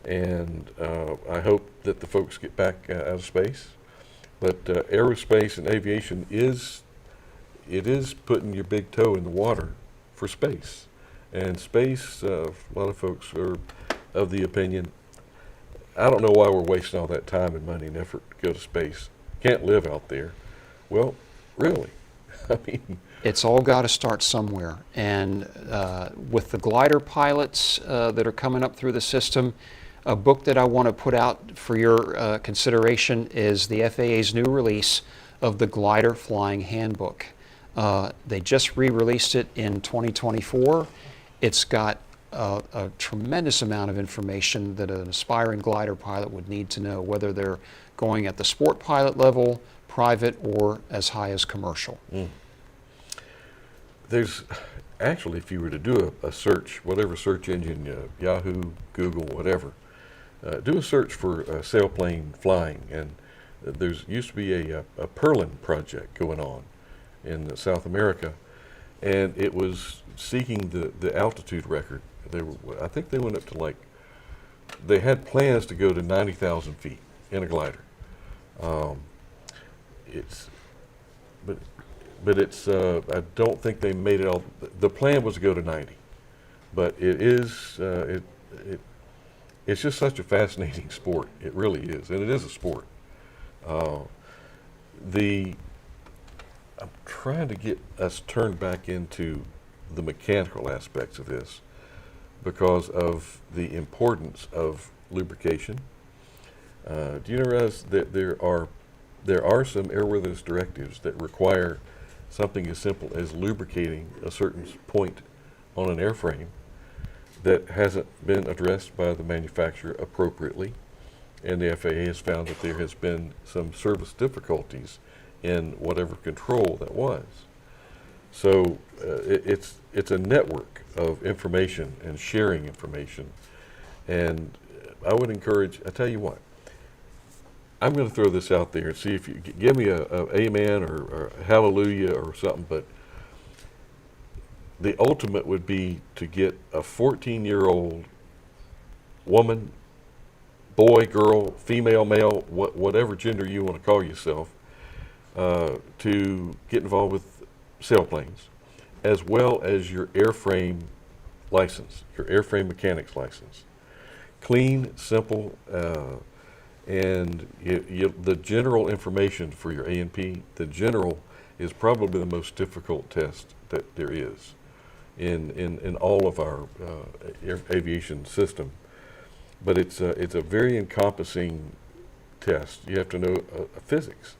and I hope that the folks get back out of space. But aerospace and aviation is putting your big toe in the water for space. And space, a lot of folks are of the opinion, I don't know why we're wasting all that time and money and effort to go to space. Can't live out there. Well, really, I mean, it's all got to start somewhere. And with the glider pilots that are coming up through the system, a book that I want to put out for your consideration is the FAA's new release of the Glider Flying Handbook. They just re-released it in 2024. It's got a tremendous amount of information that an aspiring glider pilot would need to know, whether they're going at the sport pilot level, private, or as high as commercial. There's actually, if you were to do a search, whatever search engine, Yahoo, Google, whatever, do a search for sailplane flying, and there's used to be a Perlin project going on in South America, and it was seeking the altitude record. I think they went up to they had plans to go to 90,000 feet in a glider. But it's I don't think they made it all. The plan was to go to 90, but it is it's just such a fascinating sport. It really is, and it is a sport. I'm trying to get us turned back into the mechanical aspects of this because of the importance of lubrication. Do you realize that there are some airworthiness directives that require something as simple as lubricating a certain point on an airframe that hasn't been addressed by the manufacturer appropriately, and the FAA has found that there has been some service difficulties in whatever control that was. So it's a network of information and sharing information, and I would encourage, I tell you what, I'm going to throw this out there and see if you give me a amen or a hallelujah or something, but the ultimate would be to get a 14-year-old woman, boy, girl, female, male, whatever gender you want to call yourself, to get involved with sailplanes, as well as your airframe license, your airframe mechanics license. Clean, simple, and the general information for your A&P, the general is probably the most difficult test that there is in all of our aviation system. But it's a very encompassing test. You have to know physics.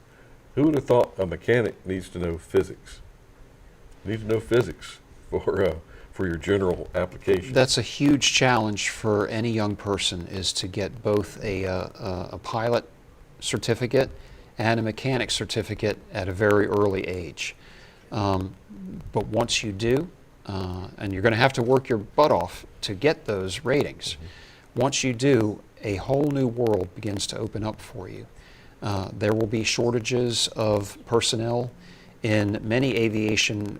Who would have thought a mechanic needs to know physics? You need to know physics for your general application. That's a huge challenge for any young person, is to get both a pilot certificate and a mechanic certificate at a very early age. But once you do, and you're going to have to work your butt off to get those ratings, once you do, a whole new world begins to open up for you. There will be shortages of personnel in many aviation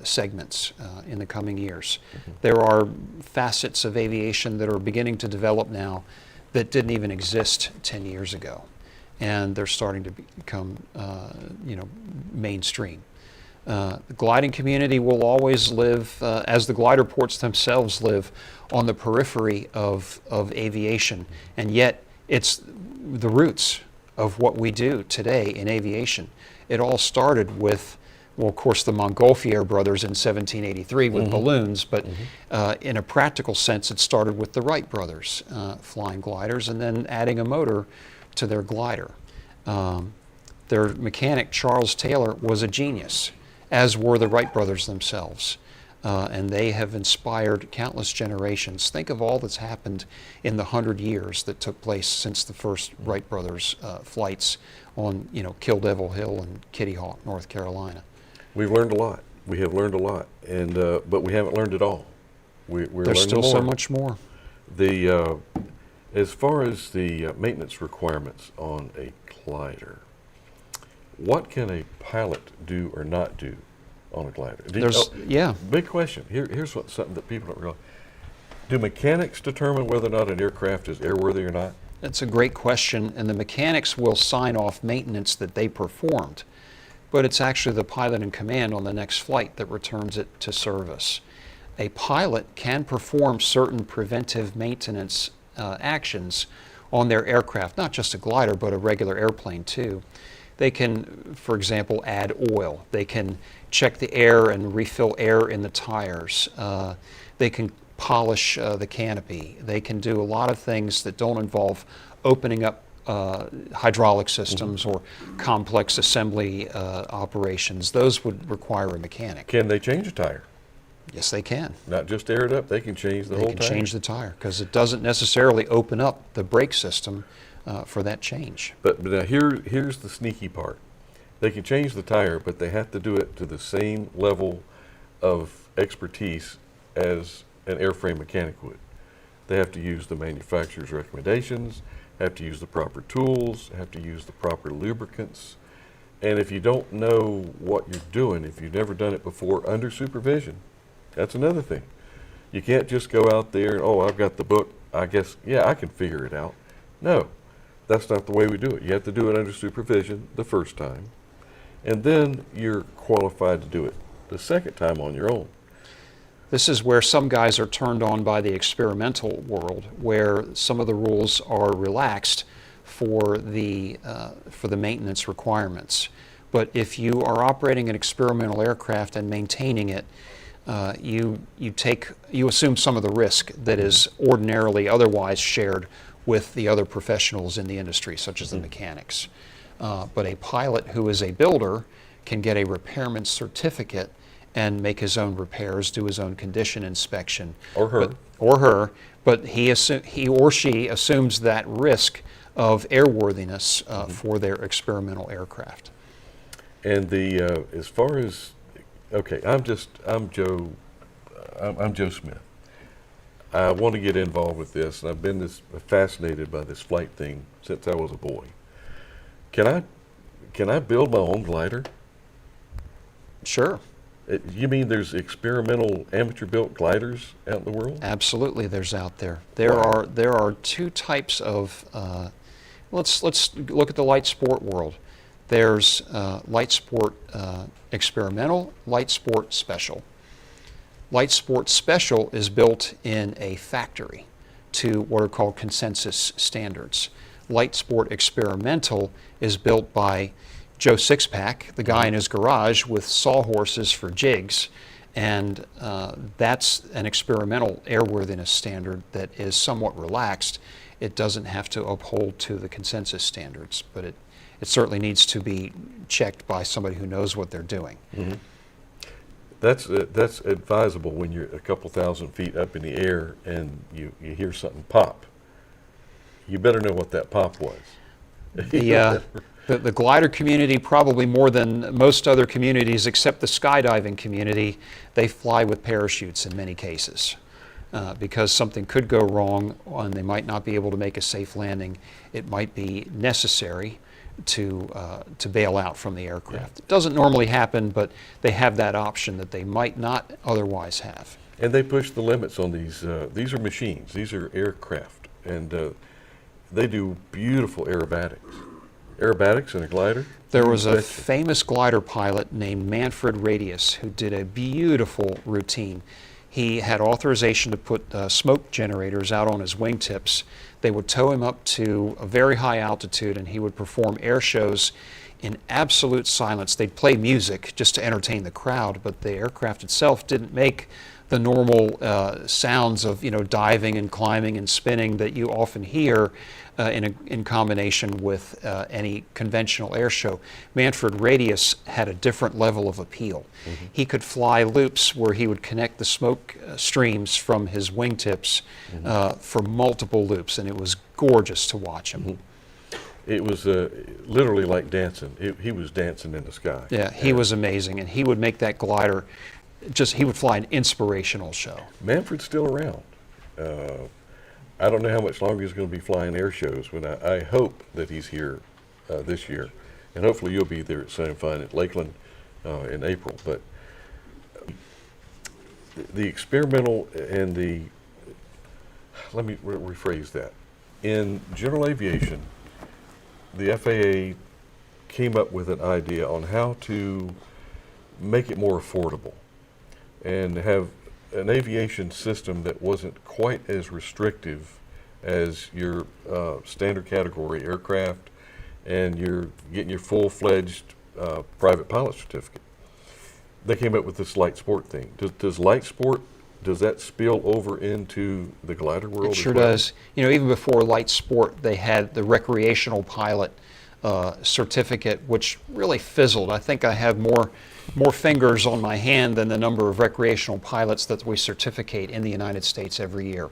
segments in the coming years. There are facets of aviation that are beginning to develop now that didn't even exist 10 years ago, and they're starting to become mainstream. The gliding community will always live, as the glider ports themselves live, on the periphery of aviation, and yet it's the roots of what we do today in aviation. It all started with, well, of course, the Montgolfier brothers in 1783 with balloons, but in a practical sense, it started with the Wright brothers flying gliders and then adding a motor to their glider. Their mechanic, Charles Taylor, was a genius, as were the Wright brothers themselves. and they have inspired countless generations. Think of all that's happened in the 100 years that took place since the first Wright brothers flights on, Kill Devil Hill and Kitty Hawk, North Carolina. We've learned a lot. We have learned a lot, and but we haven't learned it all. We're There's learning still more. so much more. As far as the maintenance requirements on a glider, what can a pilot do or not do on a glider? Big question. Here's something that people don't realize. Do mechanics determine whether or not an aircraft is airworthy or not? That's a great question, and the mechanics will sign off maintenance that they performed, but it's actually the pilot in command on the next flight that returns it to service. A pilot can perform certain preventive maintenance actions on their aircraft, not just a glider, but a regular airplane too. They can, for example, add oil. They can check the air and refill air in the tires. They can polish the canopy. They can do a lot of things that don't involve opening up hydraulic systems or complex assembly operations. Those would require a mechanic. Can they change a tire? Yes, they can. Not just air it up, they can change the whole tire? They can change the tire because it doesn't necessarily open up the brake system for that change. But now here's the sneaky part. They can change the tire, but they have to do it to the same level of expertise as an airframe mechanic would. They have to use the manufacturer's recommendations, have to use the proper tools, have to use the proper lubricants. And if you don't know what you're doing, if you've never done it before under supervision, that's another thing. You can't just go out there and, oh, I've got the book, I guess, yeah, I can figure it out. No, that's not the way we do it. You have to do it under supervision the first time, and then you're qualified to do it the second time on your own. This is where some guys are turned on by the experimental world, where some of the rules are relaxed for the maintenance requirements. But if you are operating an experimental aircraft and maintaining it, you assume some of the risk that is ordinarily otherwise shared with the other professionals in the industry, such as the mechanics. But a pilot who is a builder can get a repairman certificate and make his own repairs, do his own condition inspection. Or her. But he or she assumes that risk of airworthiness for their experimental aircraft. And as far as, okay, I'm Joe Smith. I want to get involved with this, and I've been fascinated by this flight thing since I was a boy. Can I build my own glider? Sure. You mean there's experimental amateur-built gliders out in the world? Absolutely, there's out there. There are two types of. Let's look at the light sport world. There's light sport experimental, light sport special. Light sport special is built in a factory to what are called consensus standards. Light sport experimental is built by Joe Sixpack, the guy in his garage with sawhorses for jigs, and that's an experimental airworthiness standard that is somewhat relaxed. It doesn't have to uphold to the consensus standards, but it certainly needs to be checked by somebody who knows what they're doing. Mm-hmm. That's advisable when you're a couple thousand feet up in the air and you hear something pop. You better know what that pop was. The glider community, probably more than most other communities except the skydiving community, they fly with parachutes in many cases because something could go wrong and they might not be able to make a safe landing. It might be necessary to bail out from the aircraft. Yeah. It doesn't normally happen, but they have that option that they might not otherwise have. And they push the limits on these. These are machines. These are aircraft, and they do beautiful aerobatics. Aerobatics in a glider? There was a famous glider pilot named Manfred Radius who did a beautiful routine. He had authorization to put smoke generators out on his wingtips. They would tow him up to a very high altitude and he would perform air shows in absolute silence. They'd play music just to entertain the crowd, but the aircraft itself didn't make the normal sounds of diving and climbing and spinning that you often hear in combination with any conventional air show. Manfred Radius had a different level of appeal. He could fly loops where he would connect the smoke streams from his wingtips for multiple loops, and it was gorgeous to watch him. It was literally like dancing. He was dancing in the sky. Yeah, he was amazing, and he would make that glider he would fly an inspirational show. Manfred's still around. I don't know how much longer he's going to be flying air shows, but I hope that he's here this year, and hopefully you'll be there at Sun and Fun at Lakeland in April. But the experimental and let me rephrase that. In general aviation, the FAA came up with an idea on how to make it more affordable and have an aviation system that wasn't quite as restrictive as your standard category aircraft, and you're getting your full-fledged private pilot certificate. They came up with this light sport thing. Does light sport, does that spill over into the glider world? It sure does. Even before light sport, they had the recreational pilot certificate, which really fizzled. I think I have more fingers on my hand than the number of recreational pilots that we certificate in the United States every year.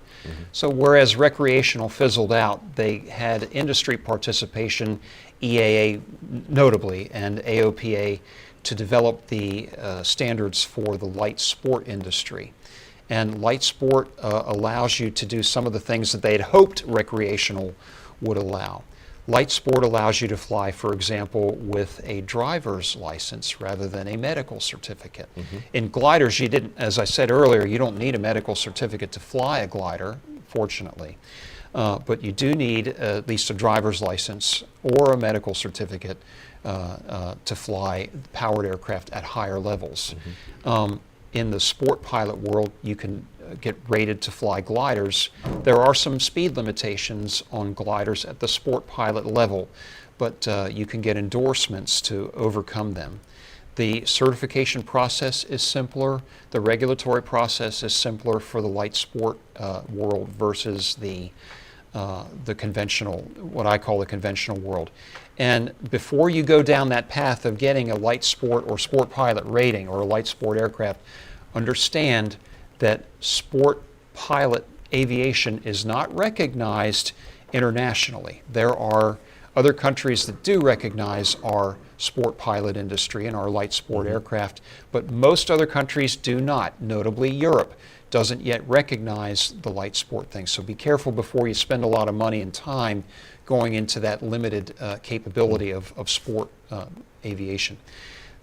So whereas recreational fizzled out, they had industry participation, EAA notably, and AOPA to develop the standards for the light sport industry. And light sport allows you to do some of the things that they had hoped recreational would allow. Light sport allows you to fly, for example, with a driver's license rather than a medical certificate. In gliders, you didn't, as I said earlier, you don't need a medical certificate to fly a glider, fortunately. But you do need at least a driver's license or a medical certificate to fly powered aircraft at higher levels. In the sport pilot world, you can get rated to fly gliders. There are some speed limitations on gliders at the sport pilot level, but you can get endorsements to overcome them. The certification process is simpler. The regulatory process is simpler for the light sport world versus the conventional, what I call the conventional world. And before you go down that path of getting a light sport or sport pilot rating or a light sport aircraft, understand that sport pilot aviation is not recognized internationally. There are other countries that do recognize our sport pilot industry and our light sport aircraft, but most other countries do not. Notably, Europe doesn't yet recognize the light sport thing. So be careful before you spend a lot of money and time going into that limited capability of sport aviation.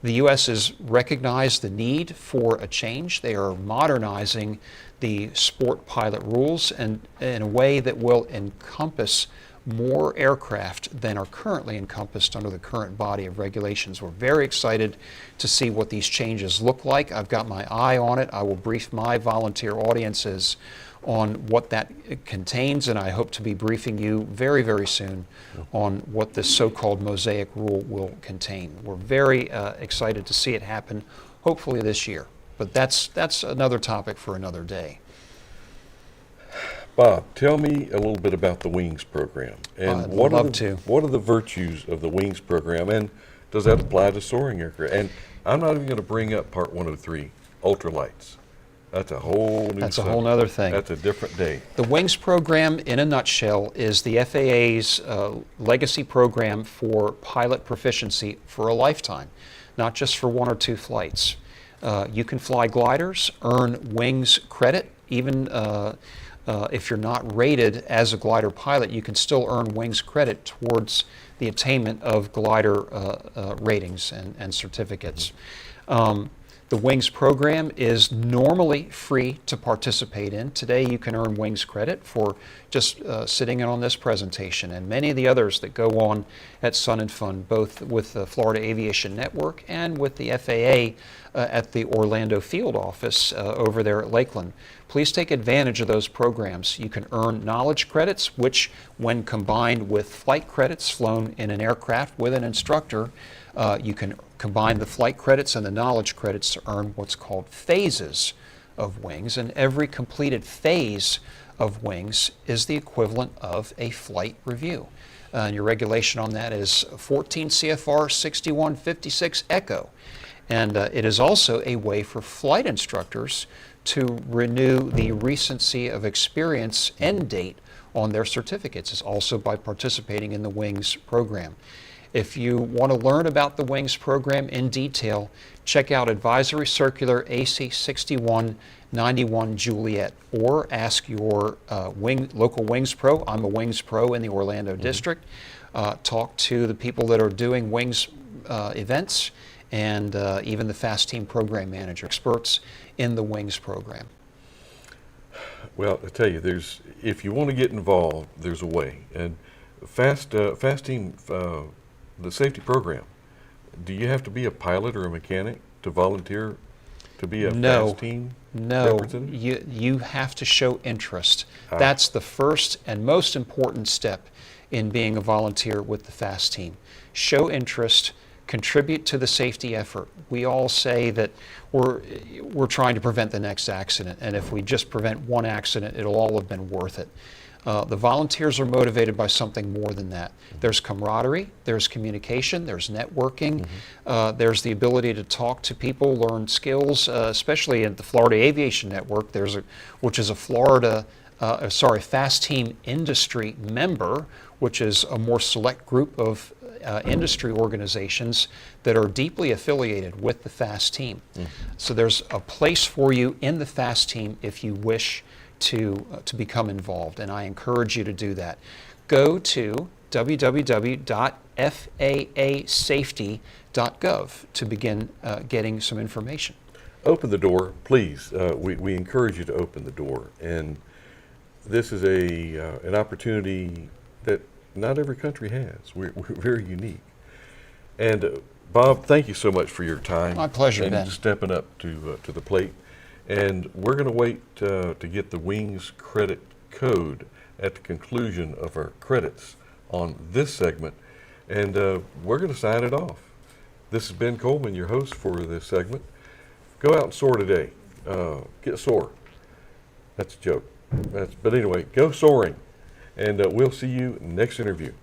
The U.S. has recognized the need for a change. They are modernizing the sport pilot rules and in a way that will encompass more aircraft than are currently encompassed under the current body of regulations. We're very excited to see what these changes look like. I've got my eye on it. I will brief my volunteer audiences on what that contains, and I hope to be briefing you very, very soon on what this so-called mosaic rule will contain. We're very excited to see it happen, hopefully this year. But that's another topic for another day. Bob, tell me a little bit about the Wings program. And what are the virtues of the Wings program, and does that apply to soaring aircraft? And I'm not even going to bring up Part 103, ultralights. That's a whole new That's a whole other thing. That's a different day. The Wings program, in a nutshell, is the FAA's legacy program for pilot proficiency for a lifetime, not just for one or two flights. You can fly gliders, earn Wings credit, even if you're not rated as a glider pilot, you can still earn Wings credit towards the attainment of glider ratings and certificates. The Wings program is normally free to participate in. Today you can earn Wings credit for just sitting in on this presentation and many of the others that go on at Sun and Fun, both with the Florida Aviation Network and with the FAA at the Orlando field office over there at Lakeland. Please take advantage of those programs. You can earn knowledge credits, which when combined with flight credits flown in an aircraft with an instructor, you can combine the flight credits and the knowledge credits to earn what's called phases of wings, and every completed phase of wings is the equivalent of a flight review. And your regulation on that is 14 CFR 6156 Echo. And it is also a way for flight instructors to renew the recency of experience end date on their certificates. It's also by participating in the WINGS program. If you want to learn about the WINGS program in detail, check out Advisory Circular AC 6191 Juliet, or ask your local WINGS Pro. I'm a WINGS Pro in the Orlando district. Talk to the people that are doing WINGS events, and even the FAST Team program manager, experts in the WINGS program. Well, I tell you, if you want to get involved, there's a way. And FAST Team, the safety program, do you have to be a pilot or a mechanic to volunteer to be a FAST Team representative? No, you have to show interest. That's the first and most important step in being a volunteer with the FAST Team. Show interest, contribute to the safety effort. We all say that we're trying to prevent the next accident, and if we just prevent one accident, it'll all have been worth it. The volunteers are motivated by something more than that. There's camaraderie, there's communication, there's networking, there's the ability to talk to people, learn skills, especially at the Florida Aviation Network, which is a FAST Team industry member, which is a more select group of industry organizations that are deeply affiliated with the FAST Team. So there's a place for you in the FAST Team if you wish to become involved, and I encourage you to do that. Go to www.faasafety.gov to begin getting some information. Open the door, please. We encourage you to open the door, and this is an opportunity that not every country has. We're very unique. And Bob, thank you so much for your time. My pleasure, Ben. And stepping up to the plate. And we're going to wait to get the WINGS credit code at the conclusion of our credits on this segment, and we're going to sign it off. This is Ben Coleman, your host for this segment. Go out and soar today. Get soar. That's a joke. But anyway, go soaring, and we'll see you next interview.